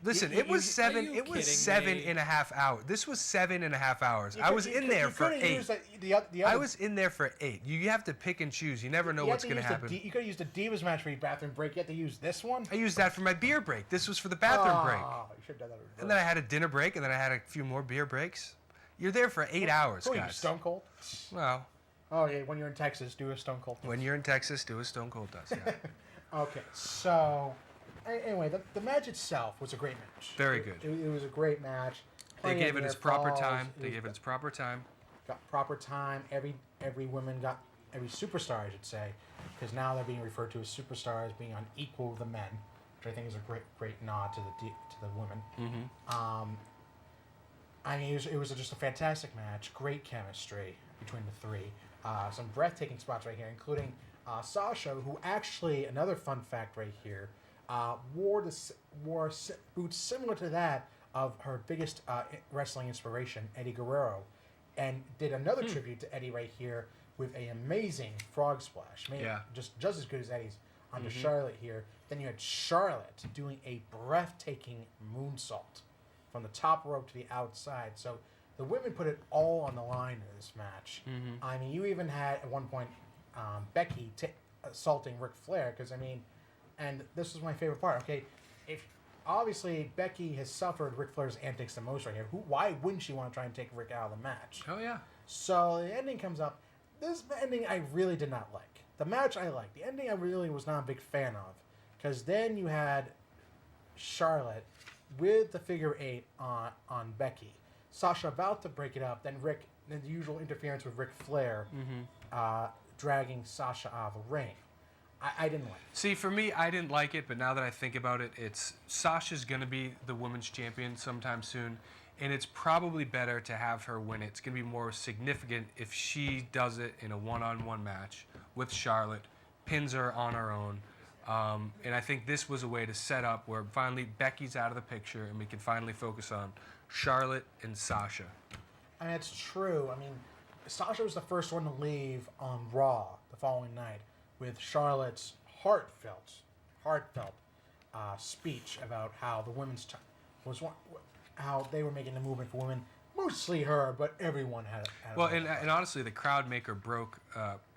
Listen, You- it was you- seven. are you It was kidding 7.5 hours. This was 7.5 hours. You I could- was you in could- there you for could've 8. used the other, I was in there for 8. You have to pick and choose. You never know you what's had to going to use happen. you could have used the Divas match for your bathroom break. You had to use this one. I used that for my beer break. This was for the bathroom break. Oh, you should have done that. And then I had a dinner break, and then I had a few more beer breaks. You're there for 8 hours, Who are you, guys. Stone Cold? Well, Oh yeah, when you're in Texas, do a Stone Cold. when you're in Texas, do as Stone Cold does. Yeah. Okay, so anyway, the match itself was a great match. Very good. It was a great match. They Plenty gave of it its near proper falls. time. They was- gave it its proper time. got proper time. Every woman got every superstar, I should say, because now they're being referred to as superstars, being on equal with the men, which I think is a great nod to the women. Mm-hmm. I mean, it was just a fantastic match. Great chemistry between the three. Some breathtaking spots right here, including Sasha, who actually, another fun fact right here, wore boots similar to that of her biggest wrestling inspiration, Eddie Guerrero, and did another tribute to Eddie right here with an amazing frog splash. Maybe Yeah. just as good as Eddie's onto Charlotte here. Then you had Charlotte doing a breathtaking moonsault from the top rope to the outside. So the women put it all on the line in this match. I mean, you even had at one point Becky assaulting Ric Flair because and this is my favorite part. Okay, if obviously Becky has suffered Ric Flair's antics the most right here, why wouldn't she want to try and take Ric out of the match? Oh yeah. So the ending comes up. This ending I really did not like. The match I liked. The ending I really was not a big fan of. Because then you had Charlotte with the figure 8 on Becky. Sasha about to break it up. Then the usual interference with Ric Flair dragging Sasha out of the ring. I didn't like it. See, for me, I didn't like it, but now that I think about it, it's Sasha's going to be the women's champion sometime soon. And it's probably better to have her win it. It's going to be more significant if she does it in a one-on-one match with Charlotte, pins her on her own. And I think this was a way to set up where finally Becky's out of the picture and we can finally focus on Charlotte and Sasha. I mean, it's true. I mean, Sasha was the first one to leave on Raw the following night with Charlotte's heartfelt speech about how the women's how they were making the movement for women. Mostly her, but everyone had well, and honestly, the crowd make or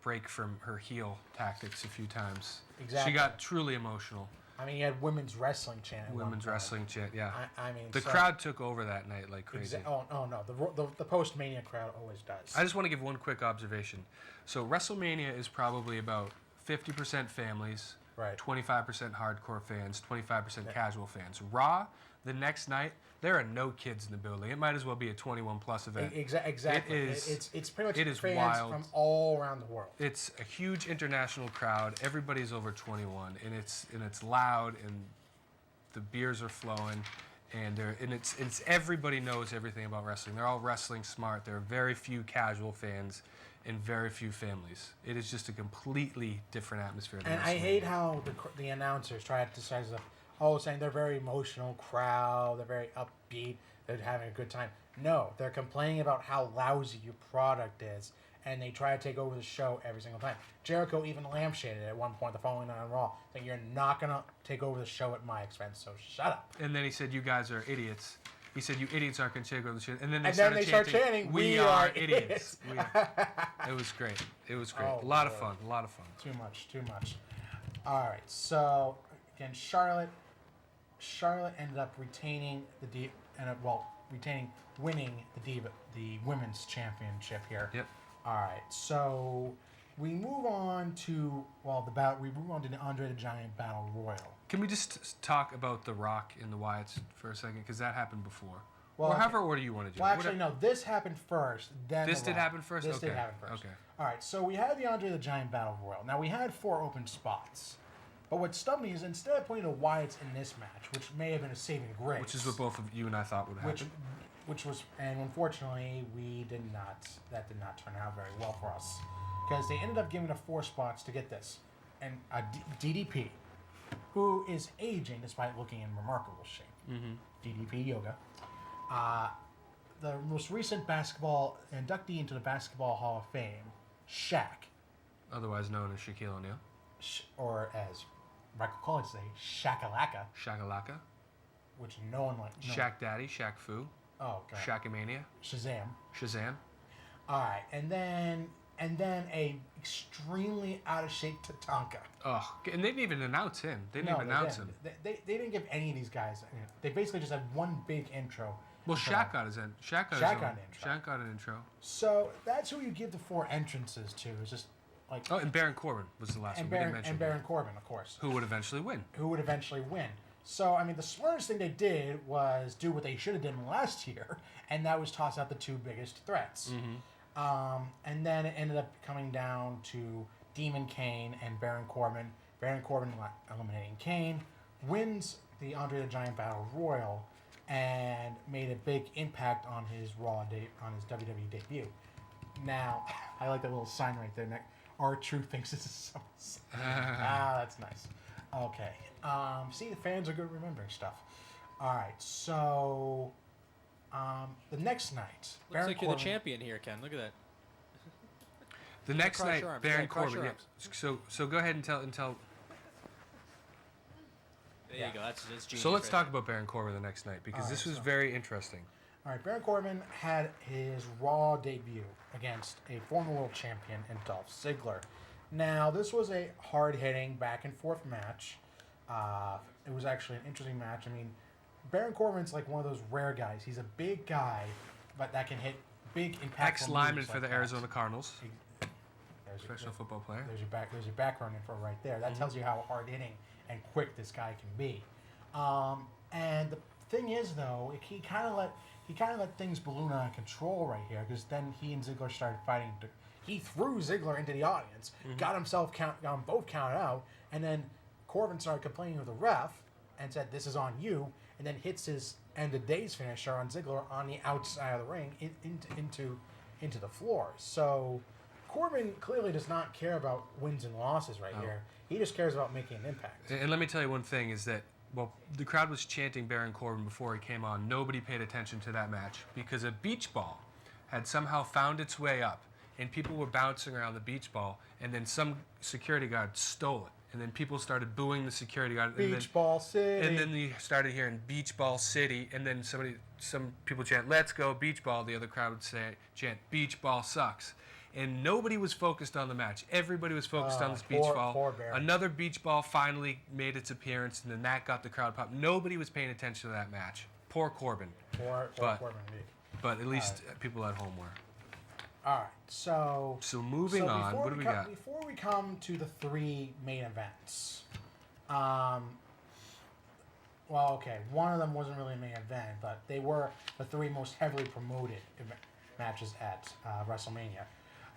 break from her heel tactics a few times. Exactly. She got truly emotional. I mean, you had women's wrestling chant. Women's wrestling chant, yeah. I mean, the crowd took over that night like crazy. Oh no, the post-Mania crowd always does. I just want to give one quick observation. So WrestleMania is probably about 50% families, right. 25% hardcore fans, 25% casual fans. Raw, the next night, there are no kids in the building. It might as well be a 21-plus event. Exactly. It is. It's pretty much it is fans wild. from all around the world. It's a huge international crowd. Everybody's over 21, and it's loud, and the beers are flowing, and it's everybody knows everything about wrestling. They're all wrestling smart. There are very few casual fans and very few families. It is just a completely different atmosphere. And I hate how the announcers try to decide stuff. Saying they're very emotional crowd, they're very upbeat, they're having a good time. No, they're complaining about how lousy your product is, and they try to take over the show every single time. Jericho even lampshaded at one point the following night on Raw, saying you're not going to take over the show at my expense, so shut up. And then he said, you guys are idiots. He said, you idiots aren't going to take over the show. And then they start chanting, we are idiots. It was great. It was great. Oh, a lot of fun. Too much. All right, so again, Charlotte ended up winning the women's championship here. Yep. All right, so we move on to the Andre the Giant Battle Royal. Can we just talk about The Rock and the Wyatts for a second? Because that happened before. Well, or however order you want to do it. Well, actually, no. This happened first. Then this did happen first? This okay. did happen first. Okay. All right, so we had the Andre the Giant Battle Royal. Now, we had 4 open spots. But what stumped me is instead of putting the Wyatts in this match, which may have been a saving grace. Which is what both of you and I thought would happen. And unfortunately, that did not turn out very well for us. Because they ended up giving us 4 spots to get this. And DDP, who is aging despite looking in remarkable shape. Mm-hmm. DDP Yoga. The most recent basketball inductee into the Basketball Hall of Fame, Shaq. Otherwise known as Shaquille O'Neal. Or as Michael Collins say, Shakalaka. Shakalaka. Which no one likes. No. Shaq Daddy, Shaq Fu. Oh, God. Shaqamania. Shazam. All right, and then a extremely out of shape Tatanka. Oh, and they didn't even announce him. They didn't announce him. They didn't give any of these guys. They basically just had one big intro. Well, Shaq got his in. Shaq got an intro. So that's who you give the 4 entrances to. It's just like. Oh, and Baron Corbin was the last one. Baron Corbin, of course. Who would eventually win. So, I mean, the smartest thing they did was do what they should have done last year, and that was toss out the 2 biggest threats. Mm-hmm. And then it ended up coming down to Demon Kane and Baron Corbin. Baron Corbin eliminating Kane, wins the Andre the Giant Battle Royal, and made a big impact on his WWE debut. Now, I like that little sign right there. R-Truth thinks this is so. That's nice. Okay. See, the fans are good at remembering stuff. All right, so the next night, looks like you're the champion here, Ken. Look at that. The next night, Baron Corbin. Yeah. So go ahead and tell. There you go. That's genius. So let's talk about Baron Corbin the next night because this was very interesting. All right, Baron Corbin had his Raw debut against a former world champion in Dolph Ziggler. Now, this was a hard-hitting, back-and-forth match. It was actually an interesting match. I mean, Baron Corbin's like one of those rare guys. He's a big guy, but that can hit big impactful ex-lineman for like the Arizona Cardinals. Professional football player. There's your background info right there. That tells you how hard-hitting and quick this guy can be. And the thing is, though, he kind of let things balloon out of control right here because then he and Ziggler started fighting. He threw Ziggler into the audience, got them both counted out, and then Corbin started complaining with the ref, and said, "This is on you," and then hits his end of days finisher on Ziggler on the outside of the ring into the floor. So Corbin clearly does not care about wins and losses here. He just cares about making an impact. And let me tell you one thing is that, well, the crowd was chanting Baron Corbin before he came on. Nobody paid attention to that match because a beach ball had somehow found its way up, and people were bouncing around the beach ball, and then some security guard stole it. And then people started booing the security guard. Beach Ball City. And then you started hearing Beach Ball City, and then some people chant, "Let's go Beach Ball." The other crowd would chant, "Beach Ball sucks." And nobody was focused on the match. Everybody was focused on this beach ball. Poor Baron. Another beach ball finally made its appearance, and then that got the crowd popped. Nobody was paying attention to that match. Poor Corbin. Poor Corbin, indeed. But at least people at home were. All right, so moving on, what do we got? Before we come to the 3 main events, one of them wasn't really a main event, but they were the 3 most heavily promoted matches at WrestleMania.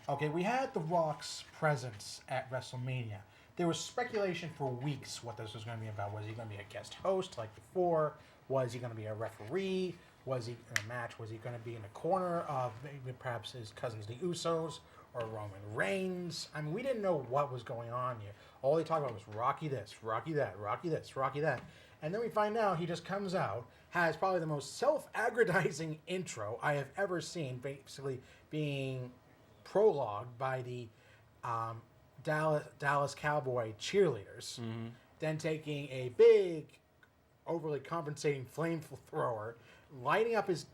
Okay, we had The Rock's presence at WrestleMania. There was speculation for weeks what this was going to be about. Was he going to be a guest host like before? Was he going to be a referee? Was he in a match? Was he going to be in the corner of maybe perhaps his cousins, the Usos, or Roman Reigns? I mean, we didn't know what was going on here. All they talked about was Rocky this, Rocky that, Rocky this, Rocky that. And then we find out he just comes out, has probably the most self-aggrandizing intro I have ever seen, basically being prologued by the Dallas Cowboy cheerleaders, then taking a big, overly compensating flamethrower, lighting up his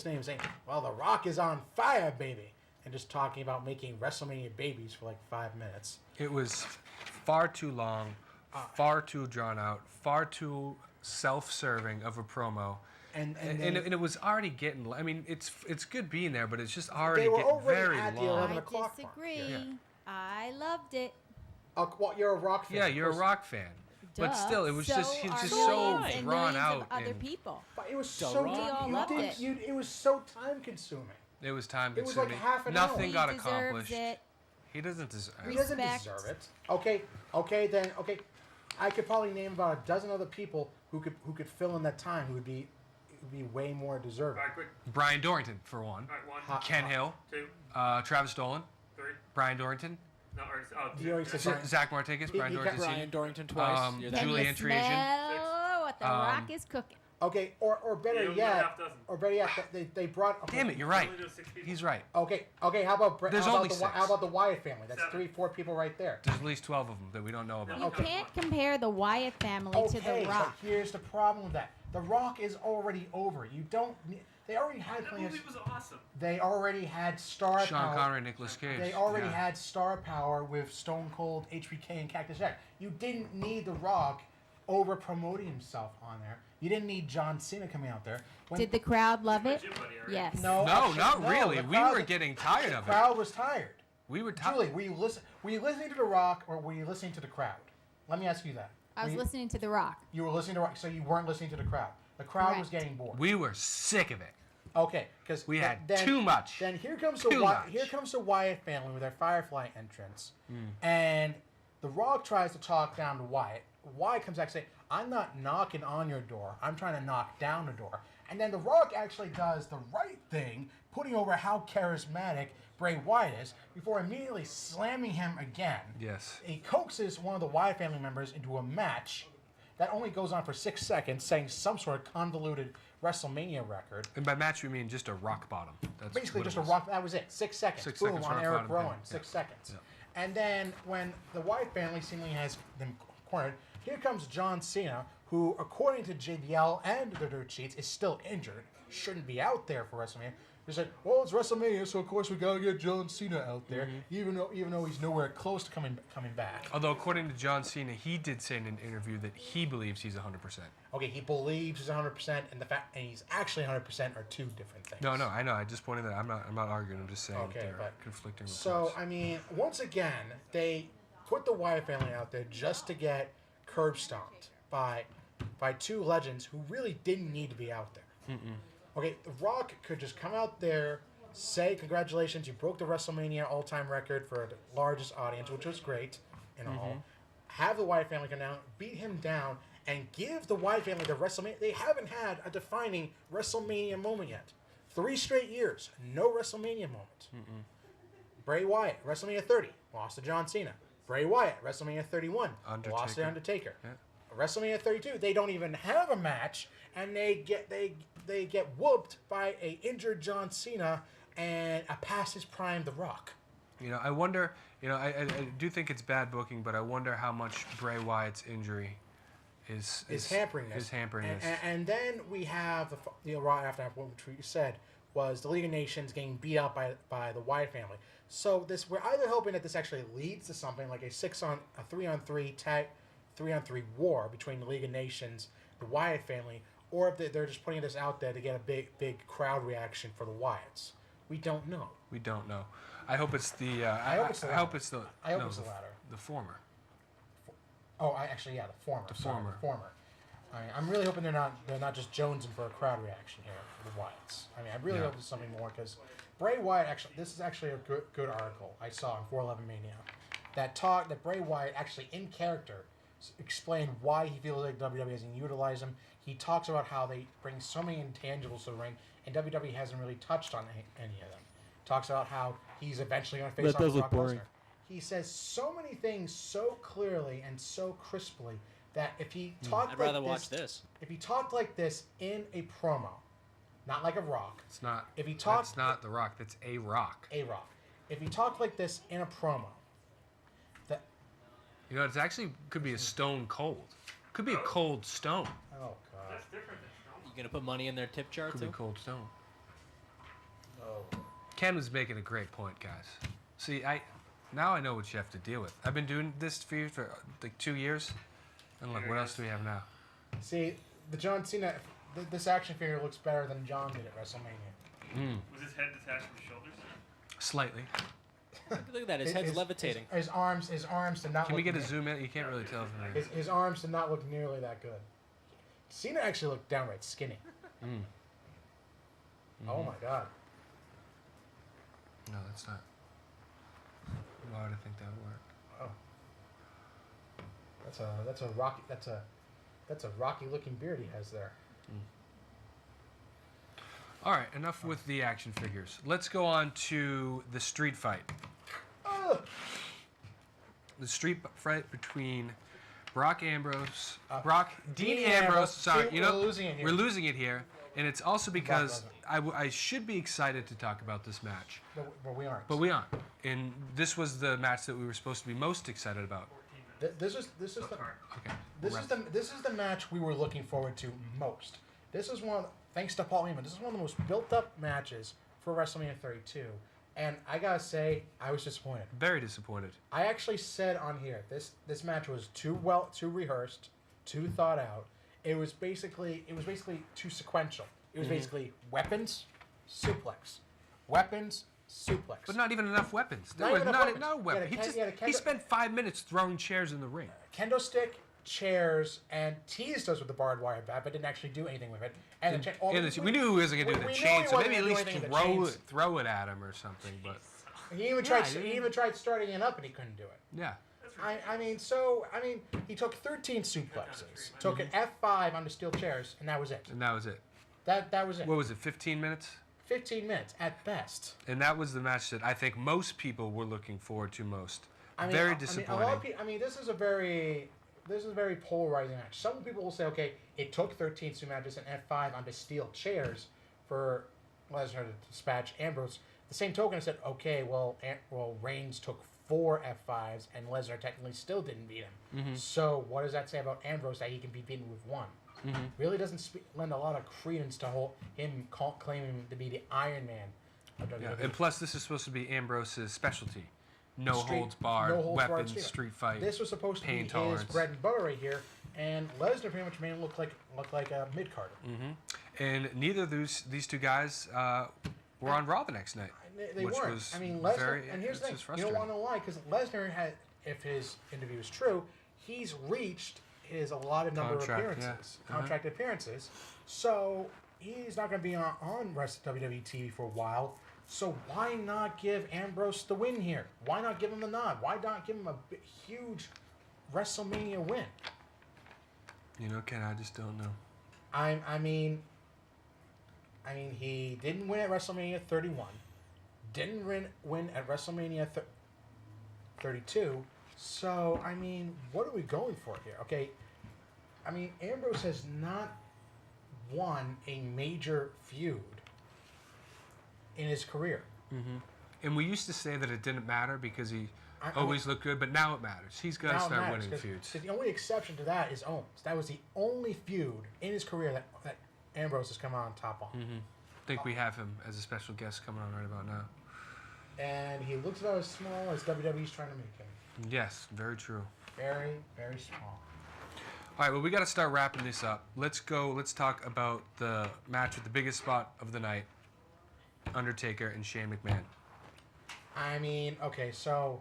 name, saying, "Well, The Rock is on fire, baby," and just talking about making WrestleMania babies for like 5 minutes. It was far too long, far too drawn out, far too self-serving of a promo. And it was already getting. I mean, it's good being there, but it's just already getting very at the long. 11 o'clock I mark. disagree. Yeah. I loved it. Well, you're a Rock fan. Yeah, you're a Rock fan, but still, it was so just are so millions and drawn millions out. of other and people. But it was The so Rock. We all loved it. It was so time consuming. It was time It was consuming. like half an Nothing hour. He got deserves accomplished. it. He doesn't deserve He it. doesn't Respect. deserve it. Okay. I could probably name about a dozen other people who could fill in that time who would be way more deserving. All right, quick. Brian Dorrington, for one. All right, 1, Ken Hill. 2, Travis Dolan. 3. Brian Dorrington. No, or, You already said yeah. Brian. Zach Martinez. Brian he Dorrington Brian Sr. Dorrington twice. You're that Can Julian you Triasian. smell what The Rock is cooking? Okay, or better You only yet, got half dozen. they brought. Okay, Damn it, you're right. Only do 6 people. He's right. Okay. How about There's only 6. how about the Wyatt family? That's 7. 3-4 people right there. There's at least 12 of them that we don't know about. You Okay. can't compare the Wyatt family to Okay, The Rock. so here's the problem with that. The Rock is already over. You don't. They already had That plenty of. movie was awesome. They already had star Sean power. Connery and Nicolas Cage. They already yeah. had star power with Stone Cold, HBK, and Cactus Jack. You didn't need The Rock over promoting himself on there. You didn't need John Cena coming out there. Did the crowd love My it? gym buddy, all right? Yes. No, No, actually, not no, really. the We crowd- were getting tired the of it. crowd was tired. We were Julie, were you listening to The Rock or were you listening to the crowd? Let me ask you that. I was listening to The Rock. You were listening to Rock, so you weren't listening to the crowd. The crowd was Correct. getting bored. We were sick of it. Okay, because We had too much. Then here comes Too much. here comes the Wyatt family with their Firefly entrance, Hmm. and The Rock tries to talk down to Wyatt. Wyatt comes back and say, "I'm not knocking on your door. I'm trying to knock down the door." And then The Rock actually does the right thing, putting over how charismatic Bray Wyatt is, before immediately slamming him again. Yes. He coaxes one of the Wyatt family members into a match that only goes on for 6 seconds, saying some sort of convoluted WrestleMania record. And by match, we mean just a rock bottom. That's Basically, what just it a was. rock. That was it. 6 seconds. 6 Boom seconds on rock Eric bottom Rowan. pin. 6 Yeah. seconds. Yeah. And then when the Wyatt family seemingly has them cornered, here comes John Cena, who, according to JBL and the dirt sheets, is still injured. Shouldn't be out there for WrestleMania. They said, "Well, it's WrestleMania, so of course we gotta get John Cena out there, even though he's nowhere close to coming back." Although, according to John Cena, he did say in an interview that he believes he's 100%. Okay, he believes he's 100%, and he's actually 100% are two different things. No, I know. I just pointed that. I'm not arguing. I'm just saying Okay, they're but- conflicting reports. So, I mean, once again, they put the Wyatt family out there just to get curb stomped by 2 legends who really didn't need to be out there. Okay, The Rock could just come out there, say, "Congratulations, you broke the WrestleMania all-time record for the largest audience," which was great and all. have the Wyatt family come down, beat him down, and give the Wyatt family the WrestleMania. They haven't had a defining WrestleMania moment yet. 3 straight years, no WrestleMania moment. Bray Wyatt, WrestleMania 30, lost to John Cena. Bray Wyatt, WrestleMania 31, lost to Undertaker. Yeah. WrestleMania 32, they don't even have a match, and they get whooped by a injured John Cena and a past his prime The Rock. You know, I wonder. You know, I do think it's bad booking, but I wonder how much Bray Wyatt's injury is hampering this. And then we have the Raw after which we said was the League of Nations getting beat up by the Wyatt family. So we're either hoping that this actually leads to something like a 3-on-3 war between the League of Nations, the Wyatt family, or if they're just putting this out there to get a big crowd reaction for the Wyatts. We don't know. We don't know. I hope it's the. I hope it's the latter. The former. The former. The former. I'm really hoping they're not just jonesing for a crowd reaction here for the Wyatts. I mean, I really hope there's something more because Bray Wyatt this is actually a good article I saw on 411 Mania that Bray Wyatt actually in character explained why he feels like WWE hasn't utilized him. He talks about how they bring so many intangibles to the ring and WWE hasn't really touched on any of them. Talks about how he's eventually going to face off with Brock Lesnar. He says so many things so clearly and so crisply that if he talked I'd rather watch this. If he talked like this in a promo, not like a Rock. It's not. If he talked, that's not The Rock. That's a Rock. A Rock. If he talked like this in a promo, that you know, it's actually could be a Stone Cold. Could be a Cold Stone. Oh God. That's different than Stone. You gonna put money in their tip jar Could too? be Cold Stone. Oh. Ken was making a great point, guys. See, now I know what you have to deal with. I've been doing this for you for like 2 years, and look, what else do we have now? See, the John Cena, this action figure looks better than John did at WrestleMania. Was his head detached from his shoulders? Slightly. Look at that. His head's levitating. His arms did not. Can we get a zoom in? You can't really tell from there. His arms did not look nearly that good. Cena actually looked downright skinny. Oh my God. No, that's not. Why would I think that would work? Oh. That's a rocky looking beard he has there. All right, enough with the action figures. Let's go on to the street fight. The street fight between Dean Ambrose. Sorry, we're losing it here. We're losing it here, and it's also because I should be excited to talk about this match, But we aren't. but we aren't. And this was the match that we were supposed to be most excited about. This is the match we were looking forward to most. This is thanks to Paul Heyman, this is one of the most built up matches for WrestleMania 32. And I gotta say, I was disappointed. Very disappointed. I actually said on here, this match was too rehearsed, too thought out. It was basically too sequential. It was basically weapons, suplex, weapons, suplex. But not even enough weapons. There Not was even not enough no weapons. weapon. He spent 5 minutes throwing chairs in the ring. Kendo stick, chairs, and teased us with the barbed wire bat, but didn't actually do anything with it. And we knew he wasn't going to do the chain, so maybe at least throw it at him or something. But he even tried starting it up, and he couldn't do it. yeah. I mean, he took 13 suplexes, took an F5 onto steel chairs, and that was it. And that was it. That was it. What was it? 15 minutes. 15 minutes at best. And that was the match that I think most people were looking forward to most. I mean, Very disappointing. a lot of people, this is a very polarizing match. Some people will say, okay, it took 13 matches and F5 onto steel chairs for Lesnar to dispatch Ambrose. The same token, I said, okay, well, Reigns took 4 F5s and Lesnar technically still didn't beat him. So what does that say about Ambrose that he can be beaten with 1? Really doesn't lend a lot of credence to him claiming to be the Iron Man of WWE. Yeah. And plus, this is supposed to be Ambrose's specialty. No holds barred, weapons, street fight. This was supposed to be tolerance. his bread and butter right here, and Lesnar pretty much made him look like a mid-carder. And neither of these two guys were on Raw the next night. They which weren't. Was I mean, Lesnar. very, and here's the thing: you frustrating. don't want to lie because Lesnar had, if his interview is true, he's reached his allotted number of appearances, contracted appearances. So he's not going to be on WWE TV for a while. So why not give Ambrose the win here? Why not give him the nod? Why not give him a huge WrestleMania win? You know, Ken, I just don't know. I mean, he didn't win at WrestleMania 31. Didn't win at WrestleMania 32. So, I mean, what are we going for here? Okay, I mean, Ambrose has not won a major feud in his career. Mm-hmm. And we used to say that it didn't matter because he always looked good, but now it matters. He's got to start winning feuds. The only exception to that is Owens. That was the only feud in his career that Ambrose has come out on top on. Mm-hmm. I think we have him as a special guest coming on right about now. And he looks about as small as WWE's trying to make him. Yes, very true. Very, very small. All right, well, we got to start wrapping this up. Let's go. Let's talk about the match with the biggest spot of the night, Undertaker and Shane McMahon. I mean, okay, so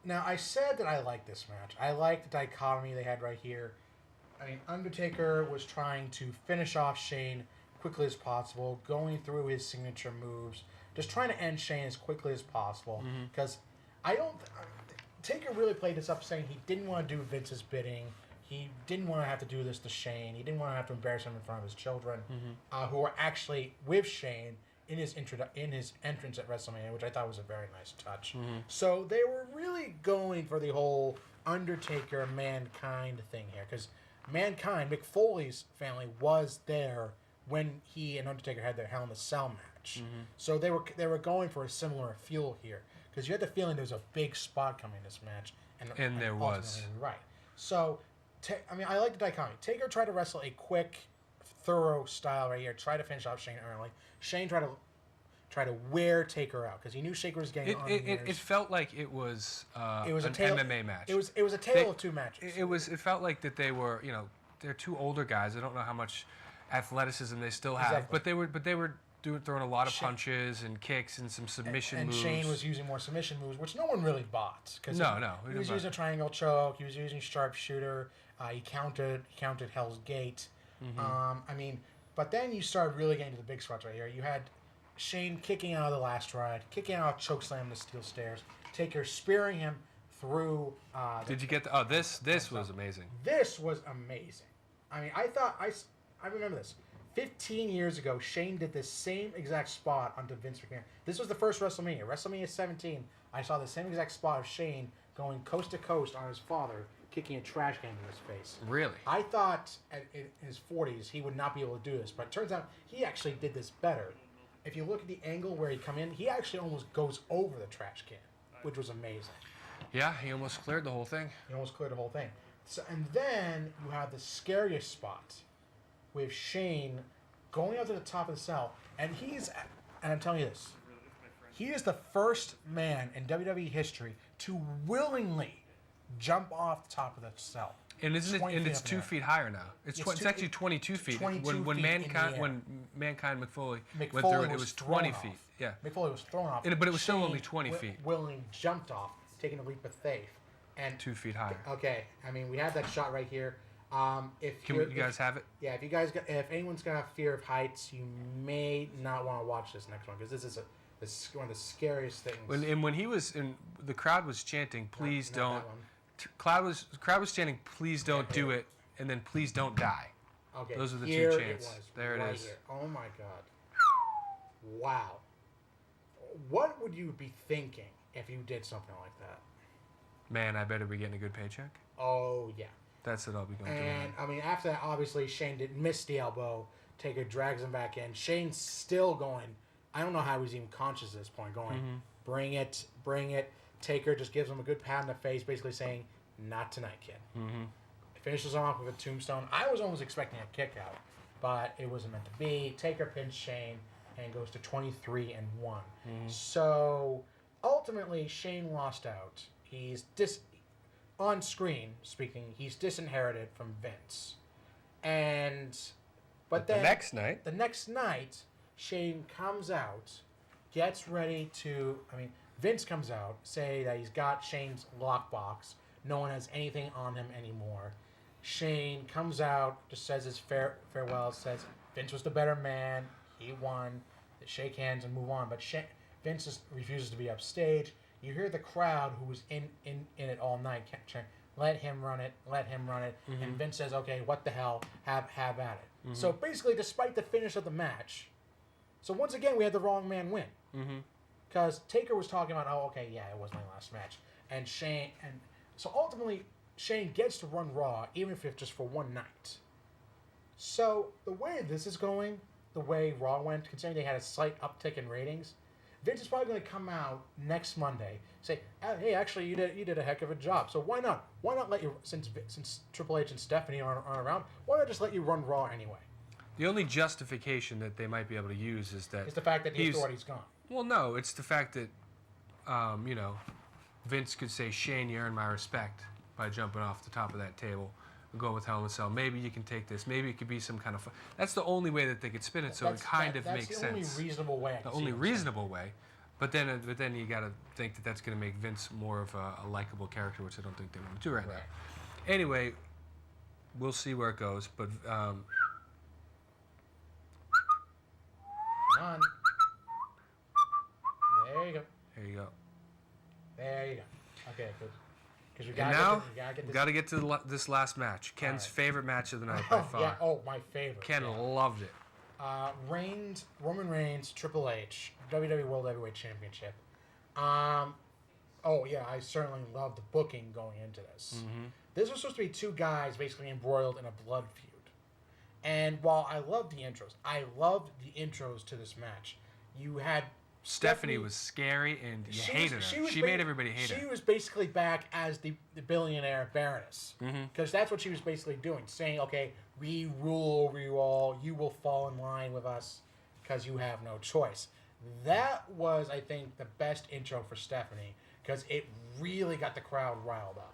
now I said that I like this match. I like the dichotomy they had right here. I mean, Undertaker was trying to finish off Shane quickly as possible, going through his signature moves, just trying to end Shane as quickly as possible. Because Taker really played this up saying he didn't want to do Vince's bidding. He didn't want to have to do this to Shane. He didn't want to have to embarrass him in front of his children, who were actually with Shane in his entrance at WrestleMania, which I thought was a very nice touch. So they were really going for the whole Undertaker Mankind thing here, because Mankind, Mick Foley's family, was there when he and Undertaker had their Hell in a Cell match. So they were going for a similar feel here, because you had the feeling there was a big spot coming in this match, and there was. Right. So, I like the dichotomy. Taker tried to wrestle a quick, thorough style right here. Try to finish off Shane early. Shane tried to wear Taker out because he knew Taker was getting on. It felt like it was an MMA match. It was a tale of two matches. It felt like that they were, they're two older guys. I don't know how much athleticism they still have, Exactly. but they were throwing a lot of punches and kicks and some submission moves. And Shane was using more submission moves, which no one really bought. No, he was using a triangle choke. He was using sharpshooter. He counted Hell's Gate. But then you started really getting to the big spots right here. You had Shane kicking out of the last ride, kicking out choke slam the steel stairs. Taker spearing him through. Did you get the? Oh, this was amazing. This was amazing. I mean, I remember this. 15 years ago, Shane did this same exact spot onto Vince McMahon. This was the first WrestleMania. WrestleMania 17. I saw the same exact spot of Shane going coast to coast on his father, kicking a trash can to his face. Really? I thought in his 40s he would not be able to do this, but it turns out he actually did this better. If you look at the angle where he come in, he actually almost goes over the trash can, which was amazing. Yeah, he almost cleared the whole thing. So, and then you have the scariest spot with Shane going up to the top of the cell, and I'm telling you this, he is the first man in WWE history to willingly jump off the top of the cell. And it's 2 feet higher now. It's actually 22 feet. 22 when feet Mankind McFoley went through it, it was 20 feet. Yeah. McFoley was thrown off. But it was still Shane only 20 feet. Willingly jumped off, taking a leap of faith. And 2 feet higher. Okay, I mean, we have that shot right here. You guys have it? Yeah, if anyone's got a fear of heights, you may not want to watch this next one, because this is one of the scariest things. When he was in, the crowd was chanting, "Please Not don't." that one. Crowd was chanting, "Please don't do it," and then "Please don't die." Okay, Those are the here two chants. It was, there right it is. Here. Oh my God! Wow. What would you be thinking if you did something like that? Man, I better be getting a good paycheck. Oh yeah. That's what I'll be going through. And I mean, after that, obviously Shane did miss the elbow. Taker drags him back in. Shane's still going. I don't know how he's even conscious at this point. Going, bring it. Taker just gives him a good pat in the face, basically saying, "Not tonight, kid." Finishes him off with a tombstone. I was almost expecting a kick out, but it wasn't meant to be. Taker pins Shane and goes to 23-1. So ultimately, Shane lost out. He's on screen speaking, he's disinherited from Vince. But then the next night, Shane comes out, gets ready to, Vince comes out, say that he's got Shane's lockbox. No one has anything on him anymore. Shane comes out, just says his farewell, says Vince was the better man, he won, they shake hands and move on. But Vince refuses to be upstage. You hear the crowd who was in it all night chanting, let him run it, let him run it. And Vince says, okay, what the hell, have at it. So basically, despite the finish of the match, so once again, we had the wrong man win. Because Taker was talking about, oh, okay, yeah, it was my last match. And Shane, and so ultimately, Shane gets to run Raw, even if it's just for one night. So the way this is going, the way Raw went, considering they had a slight uptick in ratings, Vince is probably going to come out next Monday, say, hey, actually, you did a heck of a job. So why not? Why not let you, since Triple H and Stephanie aren't around, why not just let you run Raw anyway? The only justification that they might be able to use is that... It's the fact that the authority's gone. Well, no, it's the fact that, Vince could say, Shane, you earned my respect by jumping off the top of that table and going with Hell in a Cell. Maybe you can take this. Maybe it could be some kind of... That's the only way that they could spin it, so it kind of makes sense. That's the only reasonable way. The only reasonable way. But then you got to think that that's going to make Vince more of a likable character, which I don't think they want to do right now. Anyway, we'll see where it goes. But on. There you go. There you go. There you go. Okay, good. Because we got to get to this last match. Ken's favorite match of the night by far. Yeah. Oh, my favorite. Ken loved it. Roman Reigns, Triple H, WWE World Heavyweight Championship. I certainly love the booking going into this. This was supposed to be two guys basically embroiled in a blood feud. And while I loved the intros to this match. You had Stephanie was scary and you hated her. She made everybody hate her. She was basically back as the billionaire baroness. Because that's what she was basically doing. Saying, okay, we rule over you all. You will fall in line with us because you have no choice. That was, I think, the best intro for Stephanie because it really got the crowd riled up.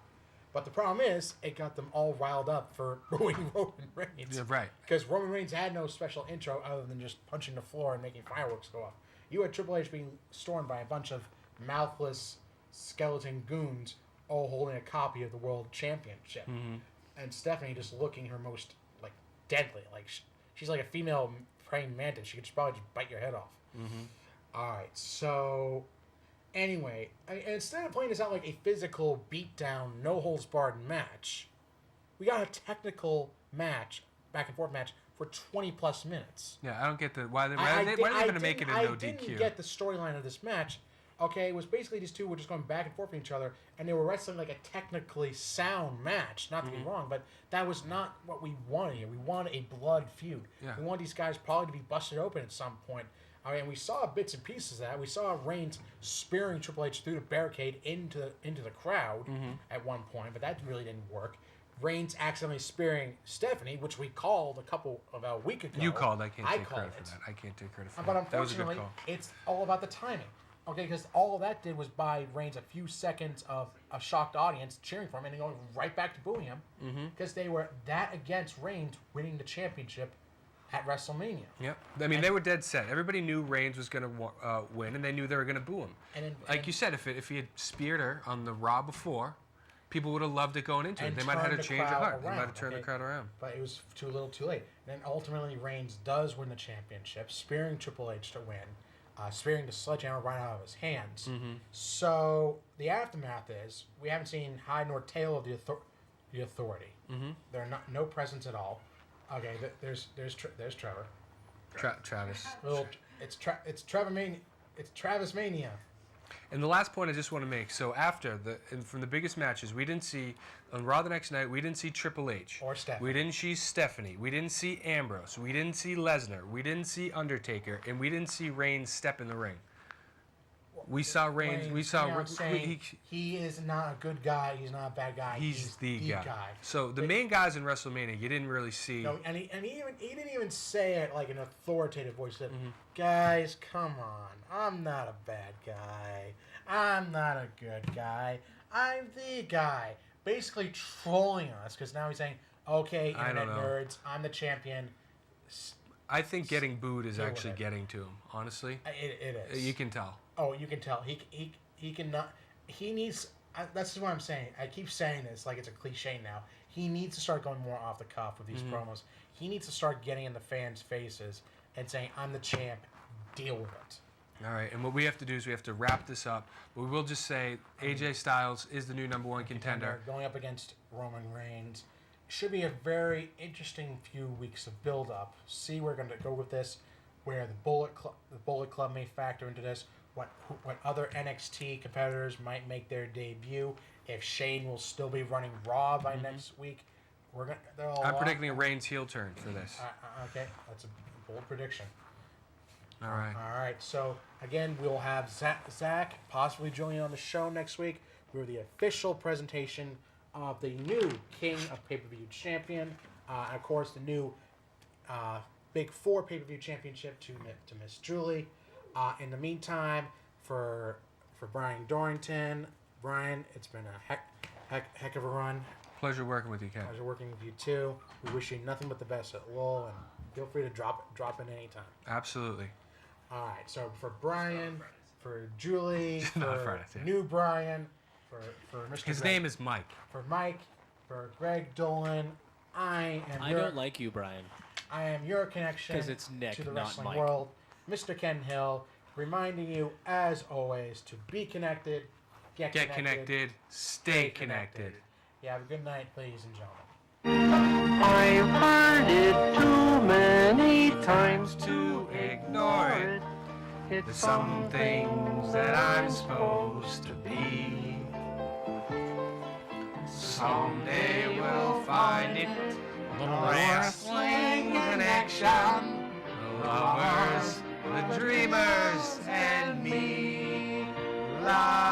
But the problem is, it got them all riled up for booing Roman Reigns. Yeah, right. Because Roman Reigns had no special intro other than just punching the floor and making fireworks go off. You had Triple H being stormed by a bunch of mouthless skeleton goons all holding a copy of the World Championship. And Stephanie just looking her most, deadly. She's like a female praying mantis. She could probably just bite your head off. All right, so... Anyway, and instead of playing this out like a physical beatdown, no-holds-barred match, we got a technical match, back-and-forth match, for 20-plus minutes. Yeah, I don't get why they're going to make it a no DQ. I didn't get the storyline of this match. Okay, it was basically these two were just going back and forth with each other, and they were wrestling like a technically sound match. Not to be wrong, but that was not what we wanted here. We wanted a blood feud. Yeah. We wanted these guys probably to be busted open at some point. I mean, we saw bits and pieces of that. We saw Reigns spearing Triple H through the barricade into the crowd at one point, but that really didn't work. Reigns accidentally spearing Stephanie, which we called about a week ago. You called. I can't take credit for that. I can't take credit for that. But unfortunately, it's all about the timing. Okay, because all of that did was buy Reigns a few seconds of a shocked audience cheering for him and then going right back to booing him because they were that against Reigns winning the championship at WrestleMania. Yep. I mean, they were dead set. Everybody knew Reigns was going to win, and they knew they were going to boo him. You said, if he had speared her on the Raw before, people would have loved it going into it. They might have had to change of heart. They might have turned the crowd around. But it was too little too late. And then ultimately, Reigns does win the championship, spearing Triple H to win, spearing the sledgehammer right out of his hands. So the aftermath is, we haven't seen hide nor tail of the authority. They're no presence at all. Okay, there's Trevor. Travis. It's Trevor Mania. It's Travis Mania. And the last point I just want to make. So from the biggest matches, we didn't see on Raw the next night. We didn't see Triple H or Stephanie. We didn't see Stephanie. We didn't see Ambrose. We didn't see Lesnar. We didn't see Undertaker, and we didn't see Reigns step in the ring. We saw Reigns. He is not a good guy. He's not a bad guy. He's the guy. So the main guys in WrestleMania, you didn't really see. No, and he didn't even say it like an authoritative voice. He said, "Guys, come on. I'm not a bad guy. I'm not a good guy. I'm the guy." Basically trolling us because now he's saying, "Okay, internet nerds, I'm the champion." I think getting booed is actually getting to him. Honestly, it is. You can tell. Oh, you can tell. He cannot. He needs. That's what I'm saying. I keep saying this like it's a cliche now. He needs to start going more off the cuff with these promos. He needs to start getting in the fans' faces and saying, "I'm the champ. Deal with it." All right, and what we have to do is we have to wrap this up. But we will just say AJ Styles is the new #1 contender. Going up against Roman Reigns. Should be a very interesting few weeks of build-up. See where we're going to go with this, where the Bullet Club may factor into this, what other NXT competitors might make their debut, if Shane will still be running Raw by next week. I'm predicting a Reigns heel turn for this. Okay, that's a bold prediction. All right. All right, so again, we'll have Zach possibly joining on the show next week. We're the official presentation of the new King of Pay-Per-View champion. And of course, the new Big 4 Pay-Per-View championship to Miss Julie. In the meantime, for Brian Dorrington, Brian, it's been a heck of a run. Pleasure working with you, Ken. Pleasure working with you too. We wish you nothing but the best at Lowell, and feel free to drop in anytime. Absolutely. All right, so for Brian, for Julie, Not for Friday, yeah. new Brian, for Mr. His Greg, name is Mike. for Mike, for Greg Dolan, I I don't like you, Brian. I am your connection 'Cause it's Nick, to the not wrestling Mike. world, Mr. Ken Hill, reminding you as always to be connected, get Connected, stay connected. Yeah, have a good night, ladies and gentlemen. I've heard it too many times To ignore it. There's some things that I'm supposed to be. Someday we'll find it. Wrestling connection. The lovers, the dreamers, and me. La